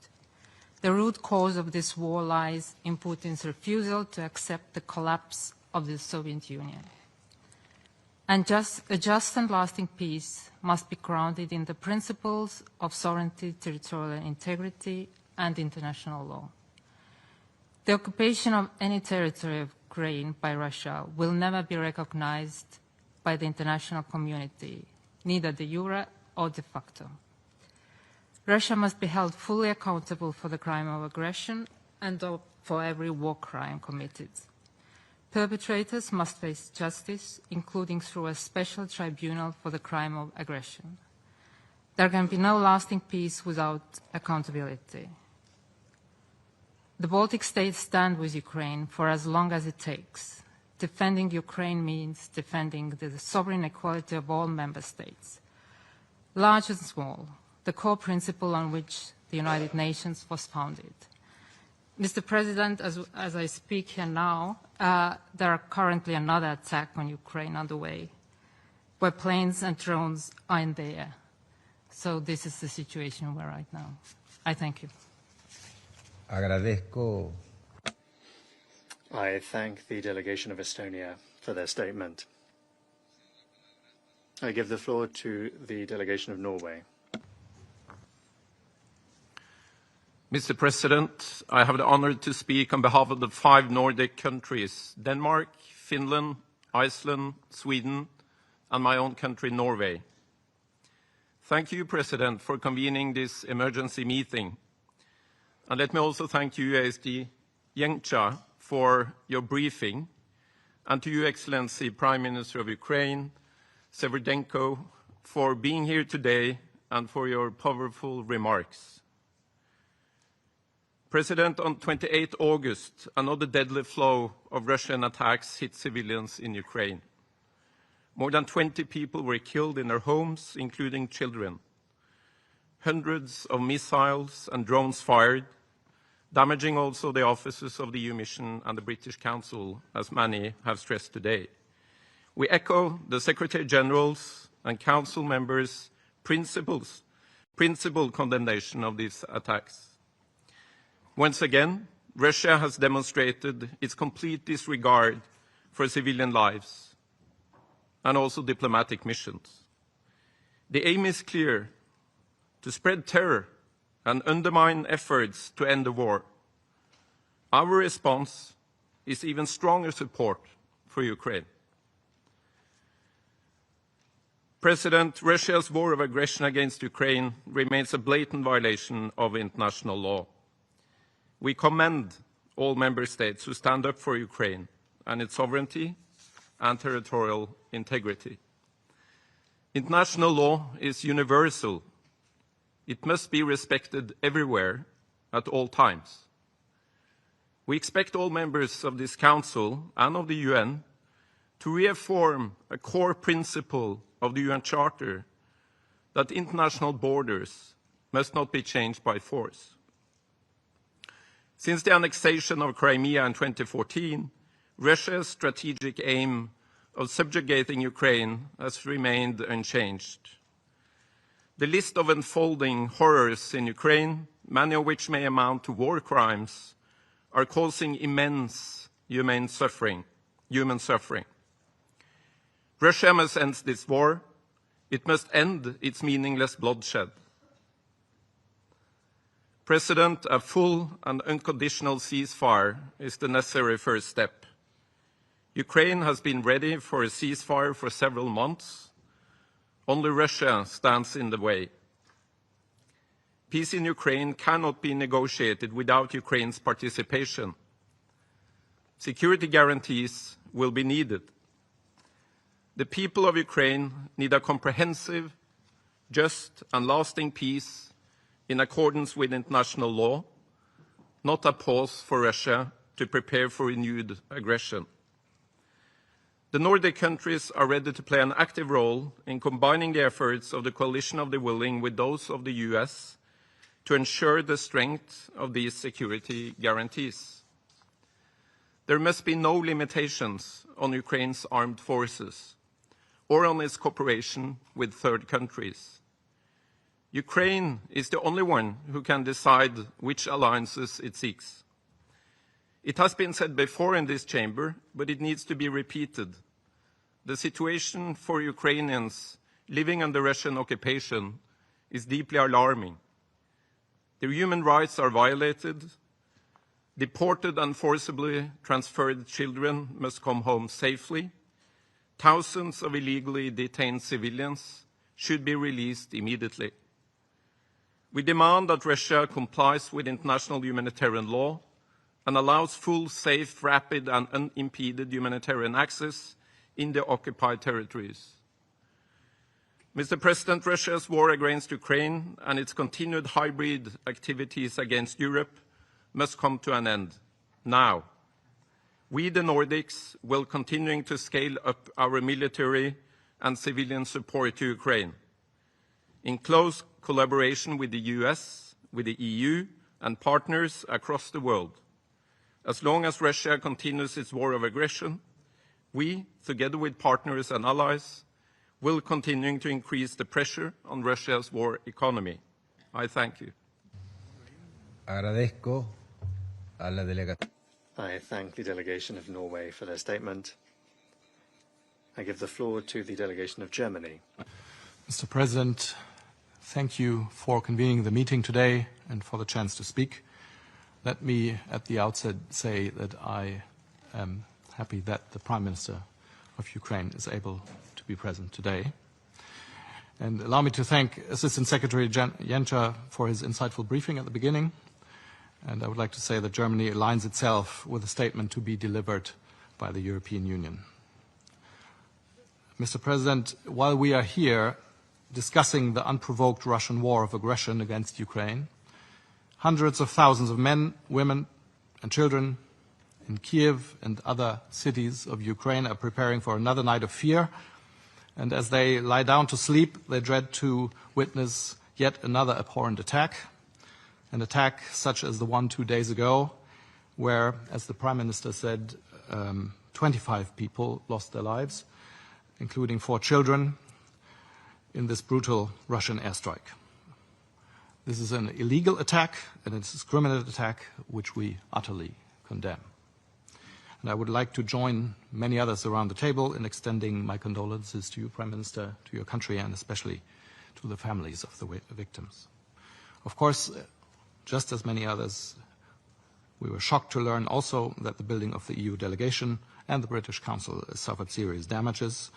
The root cause of this war lies in Putin's refusal to accept the collapse of the Soviet Union. And a just and lasting peace must be grounded in the principles of sovereignty, territorial integrity, and international law. The occupation of any territory of Ukraine by Russia will never be recognized by the international community, neither de jure or de facto. Russia must be held fully accountable for the crime of aggression and for every war crime committed. Perpetrators must face justice, including through a special tribunal for the crime of aggression. There can be no lasting peace without accountability. The Baltic states stand with Ukraine for as long as it takes. Defending Ukraine means defending the sovereign equality of all member states, large and small, the core principle on which the United Nations was founded. Mr. President, as I speak here now, there are currently another attack on Ukraine underway, where planes and drones are in the air. So this is the situation we're right now. I thank you. Agradezco. I thank the delegation of Estonia for their statement. I give the floor to the delegation of Norway. Mr. President, I have the honor to speak on behalf of the 5 Nordic countries, Denmark, Finland, Iceland, Sweden, and my own country, Norway. Thank you, President, for convening this emergency meeting. And let me also thank you, ASD Jencha, for your briefing, and to you, Excellency Prime Minister of Ukraine, Severdenko, for being here today and for your powerful remarks. President, on 28 August, another deadly flow of Russian attacks hit civilians in Ukraine. More than 20 people were killed in their homes, including children. Hundreds of missiles and drones fired, damaging also the offices of the EU mission and the British Council, as many have stressed today. We echo the Secretary General's and Council members' principled condemnation of these attacks. Once again, Russia has demonstrated its complete disregard for civilian lives and also diplomatic missions. The aim is clear: to spread terror and undermine efforts to end the war. Our response is even stronger support for Ukraine. President, Russia's war of aggression against Ukraine remains a blatant violation of international law. We commend all member states who stand up for Ukraine and its sovereignty and territorial integrity. International law is universal. It must be respected everywhere at all times. We expect all members of this Council and of the UN to reaffirm a core principle of the UN Charter that international borders must not be changed by force. Since the annexation of Crimea in 2014, Russia's strategic aim of subjugating Ukraine has remained unchanged. The list of unfolding horrors in Ukraine, many of which may amount to war crimes, are causing immense human suffering. Russia must end this war. It must end its meaningless bloodshed. President, a full and unconditional ceasefire is the necessary first step. Ukraine has been ready for a ceasefire for several months. Only Russia stands in the way. Peace in Ukraine cannot be negotiated without Ukraine's participation. Security guarantees will be needed. The people of Ukraine need a comprehensive, just and lasting peace in accordance with international law, not a pause for Russia to prepare for renewed aggression. The Nordic countries are ready to play an active role in combining the efforts of the coalition of the willing with those of the US to ensure the strength of these security guarantees. There must be no limitations on Ukraine's armed forces or on its cooperation with third countries. Ukraine is the only one who can decide which alliances it seeks. It has been said before in this chamber, but it needs to be repeated. The situation for Ukrainians living under Russian occupation is deeply alarming. Their human rights are violated. Deported and forcibly transferred children must come home safely. Thousands of illegally detained civilians should be released immediately. We demand that Russia complies with international humanitarian law and allows full, safe, rapid, and unimpeded humanitarian access in the occupied territories. Mr. President, Russia's war against Ukraine and its continued hybrid activities against Europe must come to an end now. We, the Nordics, will continue to scale up our military and civilian support to Ukraine, in close collaboration with the US, with the EU, and partners across the world. As long as Russia continues its war of aggression, we, together with partners and allies, will continue to increase the pressure on Russia's war economy. I thank you. Agradezco a la delegación. I thank the delegation of Norway for their statement. I give the floor to the delegation of Germany. Mr. President, thank you for convening the meeting today and for the chance to speak. Let me at the outset say that I am happy that the Prime Minister of Ukraine is able to be present today. And allow me to thank Assistant Secretary Jenča for his insightful briefing at the beginning. And I would like to say that Germany aligns itself with a statement to be delivered by the European Union. Mr. President, while we are here discussing the unprovoked Russian war of aggression against Ukraine, hundreds of thousands of men, women, and children in Kiev and other cities of Ukraine are preparing for another night of fear. And as they lie down to sleep, they dread to witness yet another abhorrent attack, an attack such as the one 2 days ago, where, as the Prime Minister said, 25 people lost their lives, including 4 children, in this brutal Russian airstrike. This is an illegal attack, and it's a discriminatory attack which we utterly condemn. And I would like to join many others around the table in extending my condolences to you, Prime Minister, to your country, and especially to the families of the victims. Of course, just as many others, we were shocked to learn also that the building of the EU delegation and the British Council suffered serious damages.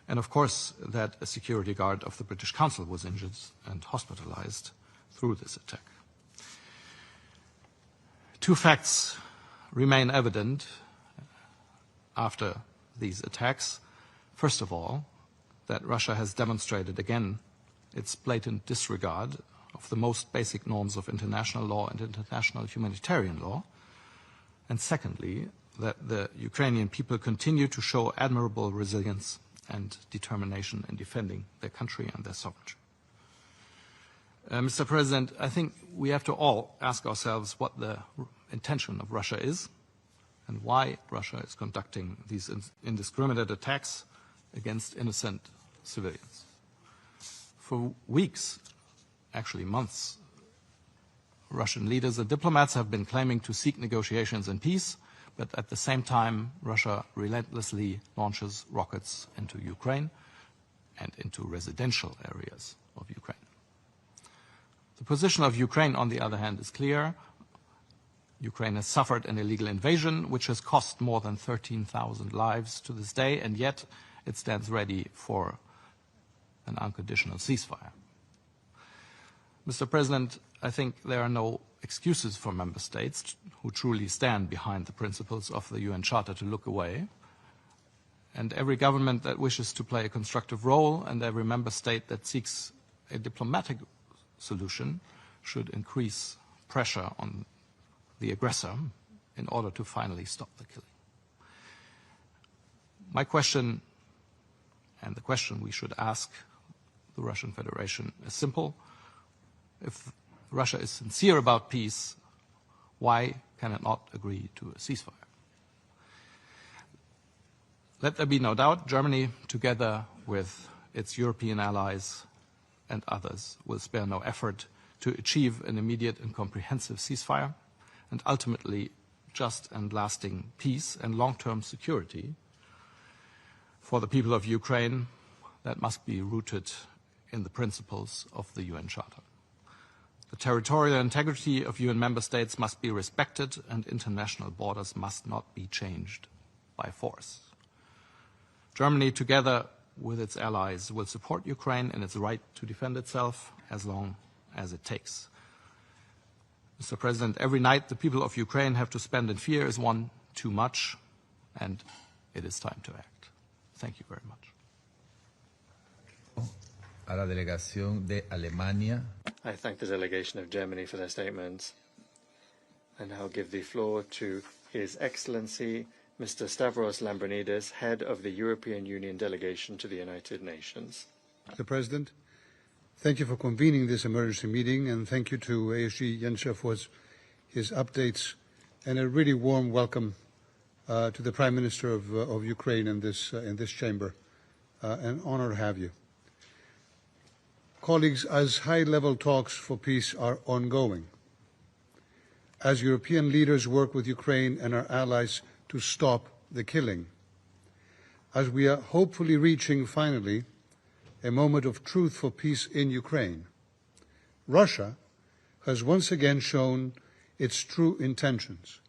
and of course that a security guard of the British Council was injured and hospitalized through this attack. Two facts remain evident after these attacks. First of all, that Russia has demonstrated again its blatant disregard of the most basic norms of international law and international humanitarian law. And secondly, that the Ukrainian people continue to show admirable resilience and determination in defending their country and their sovereignty. Mr. President, I think we have to all ask ourselves what the intention of Russia is and why Russia is conducting these indiscriminate attacks against innocent civilians. For weeks, actually months, Russian leaders and diplomats have been claiming to seek negotiations and peace, but at the same time, Russia relentlessly launches rockets into Ukraine and into residential areas of Ukraine. The position of Ukraine, on the other hand, is clear. Ukraine has suffered an illegal invasion, which has cost more than 13,000 lives to this day, and yet it stands ready for an unconditional ceasefire. Mr. President, I think there are no excuses for member states who truly stand behind the principles of the UN Charter to look away. And every government that wishes to play a constructive role and every member state that seeks a diplomatic solution should increase pressure on the aggressor in order to finally stop the killing. My question, and the question we should ask the Russian Federation, is simple. If Russia is sincere about peace, why can it not agree to a ceasefire? Let there be no doubt, Germany, together with its European allies and others, will spare no effort to achieve an immediate and comprehensive ceasefire and ultimately just and lasting peace and long-term security for the people of Ukraine that must be rooted in the principles of the UN Charter. The territorial integrity of UN member states must be respected and international borders must not be changed by force. Germany, together with its allies, will support Ukraine in its right to defend itself as long as it takes. Mr. President, every night the people of Ukraine have to spend in fear is one too much, and it is time to act. Thank you very much. A la delegación de Alemania. I thank the delegation of Germany for their statements, and I'll give the floor to His Excellency Mr. Stavros Lambrinidis, head of the European Union delegation to the United Nations. Mr. President, thank you for convening this emergency meeting, and thank you to ASG Jenscha for his updates, and a really warm welcome to the Prime Minister of Ukraine in this chamber. An honor to have you. Colleagues, as high-level talks for peace are ongoing, as European leaders work with Ukraine and our allies to stop the killing, as we are hopefully reaching finally a moment of truth for peace in Ukraine, Russia has once again shown its true intentions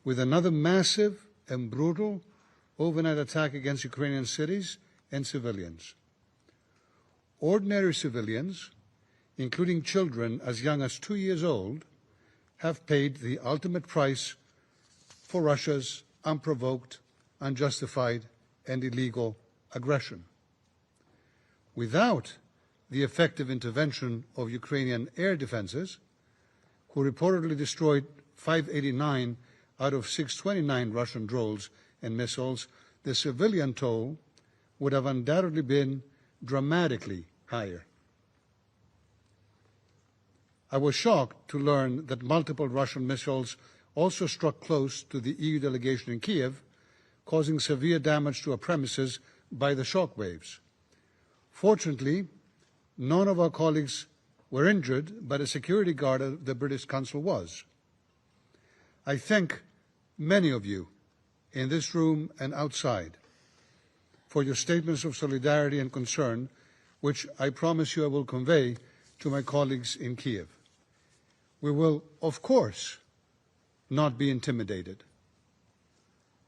with another massive and brutal overnight attack against Ukrainian cities and civilians. Ordinary civilians, including children as young as 2 years old, have paid the ultimate price for Russia's unprovoked, unjustified, and illegal aggression. Without the effective intervention of Ukrainian air defenses, who reportedly destroyed 589 out of 629 Russian drones and missiles, the civilian toll would have undoubtedly been dramatically higher. I was shocked to learn that multiple Russian missiles also struck close to the EU delegation in Kiev, causing severe damage to our premises by the shock waves. Fortunately, none of our colleagues were injured, but a security guard of the British Council was. I thank many of you in this room and outside for your statements of solidarity and concern, which I promise you I will convey to my colleagues in Kiev. We will, of course, not be intimidated.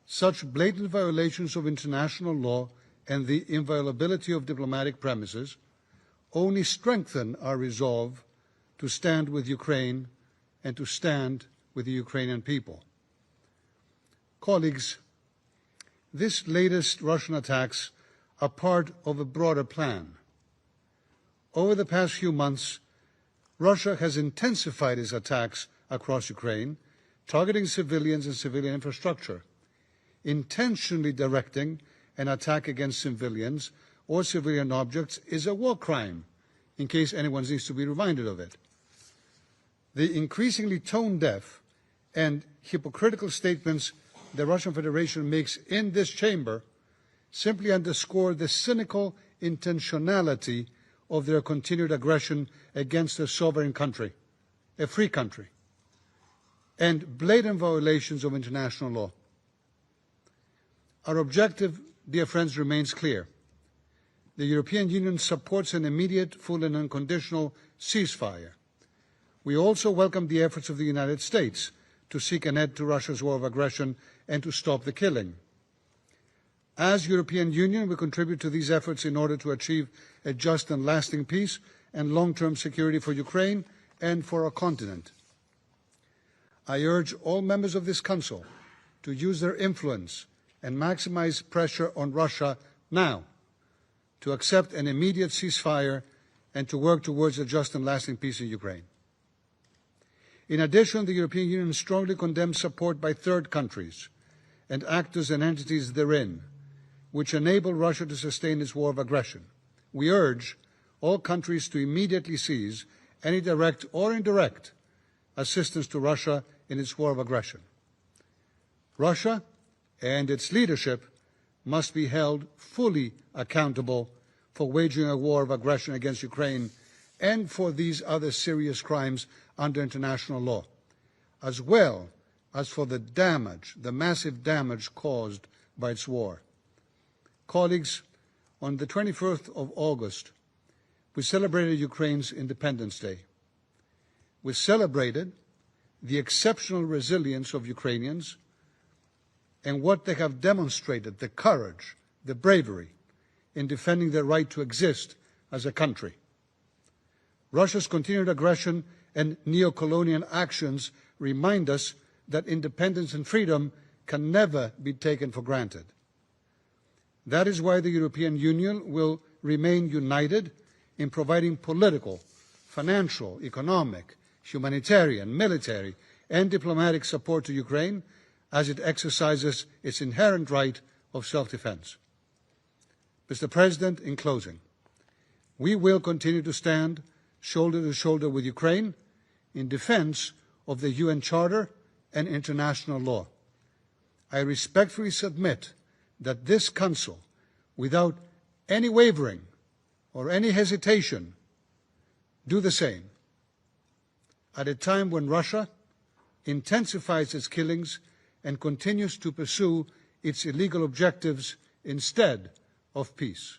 Such blatant violations of international law and the inviolability of diplomatic premises only strengthen our resolve to stand with Ukraine and to stand with the Ukrainian people. Colleagues, this latest Russian attacks are part of a broader plan. Over the past few months, Russia has intensified its attacks across Ukraine, targeting civilians and civilian infrastructure. Intentionally directing an attack against civilians or civilian objects is a war crime, in case anyone needs to be reminded of it. The increasingly tone-deaf and hypocritical statements the Russian Federation makes in this chamber simply underscore the cynical intentionality of their continued aggression against a sovereign country, a free country, and blatant violations of international law. Our objective, dear friends, remains clear. The European Union supports an immediate, full and unconditional ceasefire. We also welcome the efforts of the United States to seek an end to Russia's war of aggression and to stop the killing. As European Union, we contribute to these efforts in order to achieve a just and lasting peace and long-term security for Ukraine and for our continent. I urge all members of this Council to use their influence and maximize pressure on Russia now to accept an immediate ceasefire and to work towards a just and lasting peace in Ukraine. In addition, the European Union strongly condemns support by third countries and actors and entities therein, which enable Russia to sustain its war of aggression. We urge all countries to immediately cease any direct or indirect assistance to Russia in its war of aggression. Russia and its leadership must be held fully accountable for waging a war of aggression against Ukraine and for these other serious crimes under international law, as well as for the damage, the massive damage caused by its war. Colleagues, on the 21st of August, we celebrated Ukraine's Independence Day. We celebrated the exceptional resilience of Ukrainians and what they have demonstrated, the courage, the bravery in defending their right to exist as a country. Russia's continued aggression and neo-colonial actions remind us that independence and freedom can never be taken for granted. That is why the European Union will remain united in providing political, financial, economic, humanitarian, military, and diplomatic support to Ukraine as it exercises its inherent right of self-defense. Mr. President, in closing, we will continue to stand shoulder to shoulder with Ukraine in defense of the UN Charter and international law. I respectfully submit that this Council, without any wavering or any hesitation, do the same. At a time when Russia intensifies its killings and continues to pursue its illegal objectives instead of peace.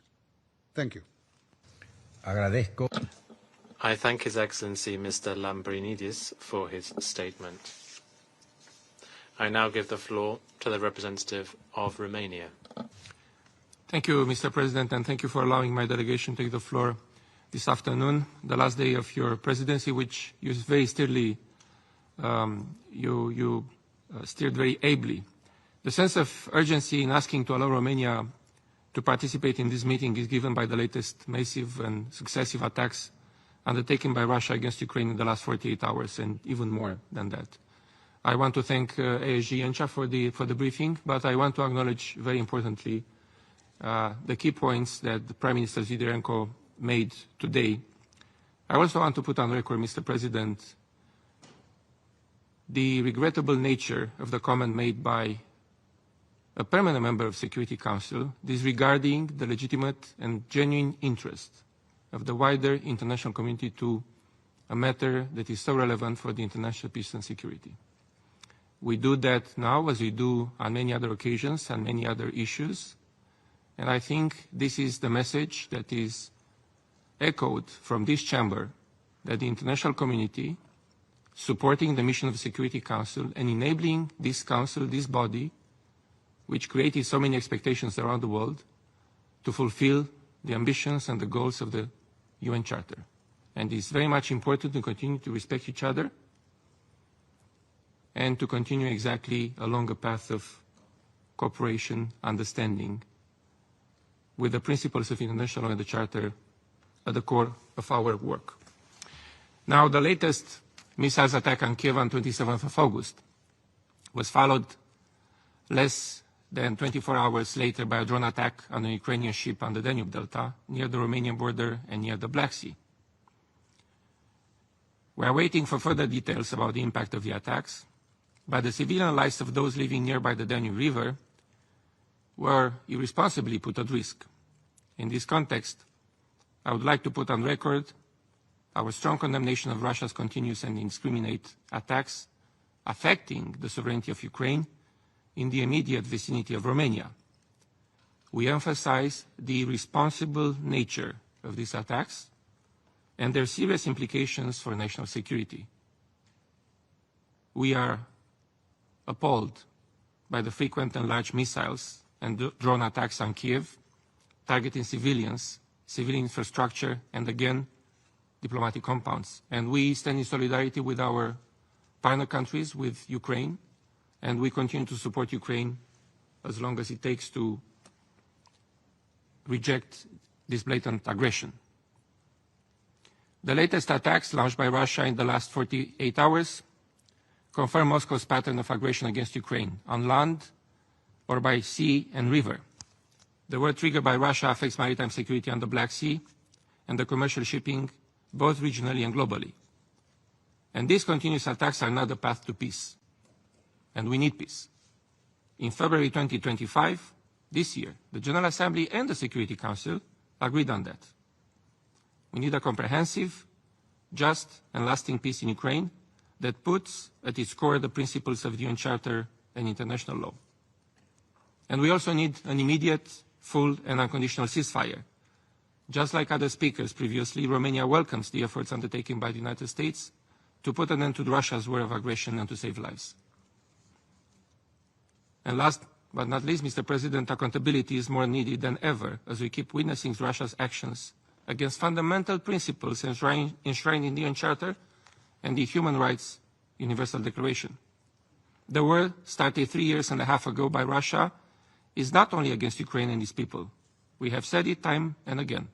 Thank you. Agradezco. I thank His Excellency Mr. Lambrinidis for his statement. I now give the floor to the representative of Romania. Thank you, Mr. President, and thank you for allowing my delegation to take the floor this afternoon, the last day of your presidency, which you very steadily, steered very ably. The sense of urgency in asking to allow Romania to participate in this meeting is given by the latest massive and successive attacks undertaken by Russia against Ukraine in the last 48 hours, and even more than that. I want to thank ASG Encha for the briefing, but I want to acknowledge very importantly the key points that the Prime Minister Zvidenko made today. I also want to put on record, Mr. President, the regrettable nature of the comment made by a permanent member of Security Council disregarding the legitimate and genuine interest of the wider international community to a matter that is so relevant for the international peace and security. We do that now as we do on many other occasions and many other issues, and I think this is the message that is echoed from this chamber, that the international community, supporting the mission of the Security Council and enabling this council, this body, which created so many expectations around the world, to fulfill the ambitions and the goals of the UN Charter. And it's very much important to continue to respect each other and to continue exactly along a path of cooperation, understanding, with the principles of international law and the Charter at the core of our work. Now, the latest missiles attack on Kiev on 27th of August was followed less than 24 hours later by a drone attack on a Ukrainian ship on the Danube Delta near the Romanian border and near the Black Sea. We are waiting for further details about the impact of the attacks, but the civilian lives of those living nearby the Danube River were irresponsibly put at risk. In this context, I would like to put on record our strong condemnation of Russia's continuous and indiscriminate attacks affecting the sovereignty of Ukraine in the immediate vicinity of Romania. We emphasize the irresponsible nature of these attacks and their serious implications for national security. We are appalled by the frequent and large missiles and drone attacks on Kiev, targeting civilians, civilian infrastructure, and again, diplomatic compounds. And we stand in solidarity with our partner countries, with Ukraine, and we continue to support Ukraine as long as it takes to reject this blatant aggression. The latest attacks launched by Russia in the last 48 hours confirm Moscow's pattern of aggression against Ukraine on land or by sea and river. The war triggered by Russia affects maritime security on the Black Sea and the commercial shipping both regionally and globally. And these continuous attacks are not the path to peace. And we need peace. In February 2025, this year, the General Assembly and the Security Council agreed on that. We need a comprehensive, just, and lasting peace in Ukraine that puts at its core the principles of the UN Charter and international law. And we also need an immediate, full, and unconditional ceasefire. Just like other speakers previously, Romania welcomes the efforts undertaken by the United States to put an end to Russia's war of aggression and to save lives. And last but not least, Mr. President, accountability is more needed than ever as we keep witnessing Russia's actions against fundamental principles enshrined in the UN Charter and the Human Rights Universal Declaration. The war started 3.5 years ago by Russia is not only against Ukraine and its people. We have said it time and again.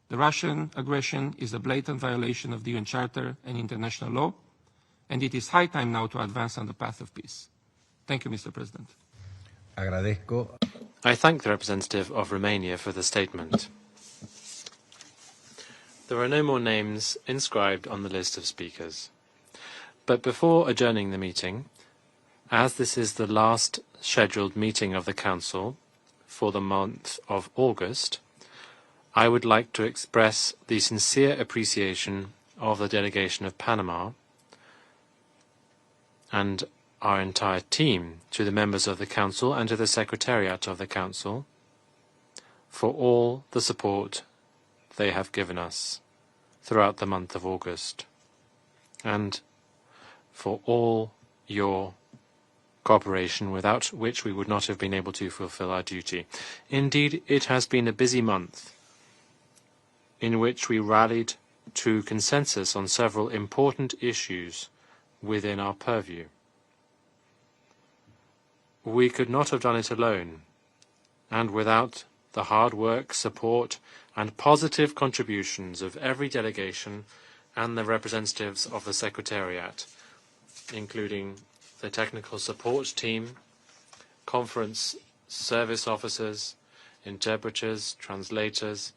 The Russian aggression is a blatant violation of the UN Charter and international law, and it is high time now to advance on the path of peace. Thank you, Mr. President. I thank the representative of Romania for the statement. There are no more names inscribed on the list of speakers. But before adjourning the meeting, as this is the last scheduled meeting of the Council for the month of August, I would like to express the sincere appreciation of the delegation of Panama and our entire team to the members of the Council and to the Secretariat of the Council for all the support they have given us throughout the month of August, and for all your cooperation, without which we would not have been able to fulfill our duty. Indeed, it has been a busy month in which we rallied to consensus on several important issues within our purview. We could not have done it alone, and without the hard work, support, and positive contributions of every delegation and the representatives of the Secretariat, including the technical support team, conference service officers, interpreters, translators,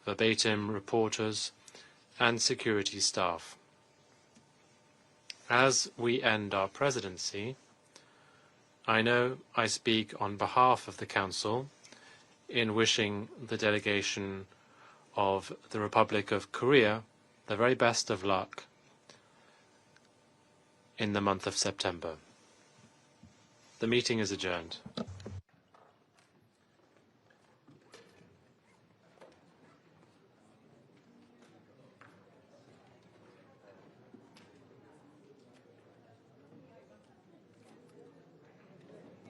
verbatim reporters, and security staff. As we end our presidency, I know I speak on behalf of the Council in wishing the delegation of the Republic of Korea the very best of luck in the month of September. The meeting is adjourned.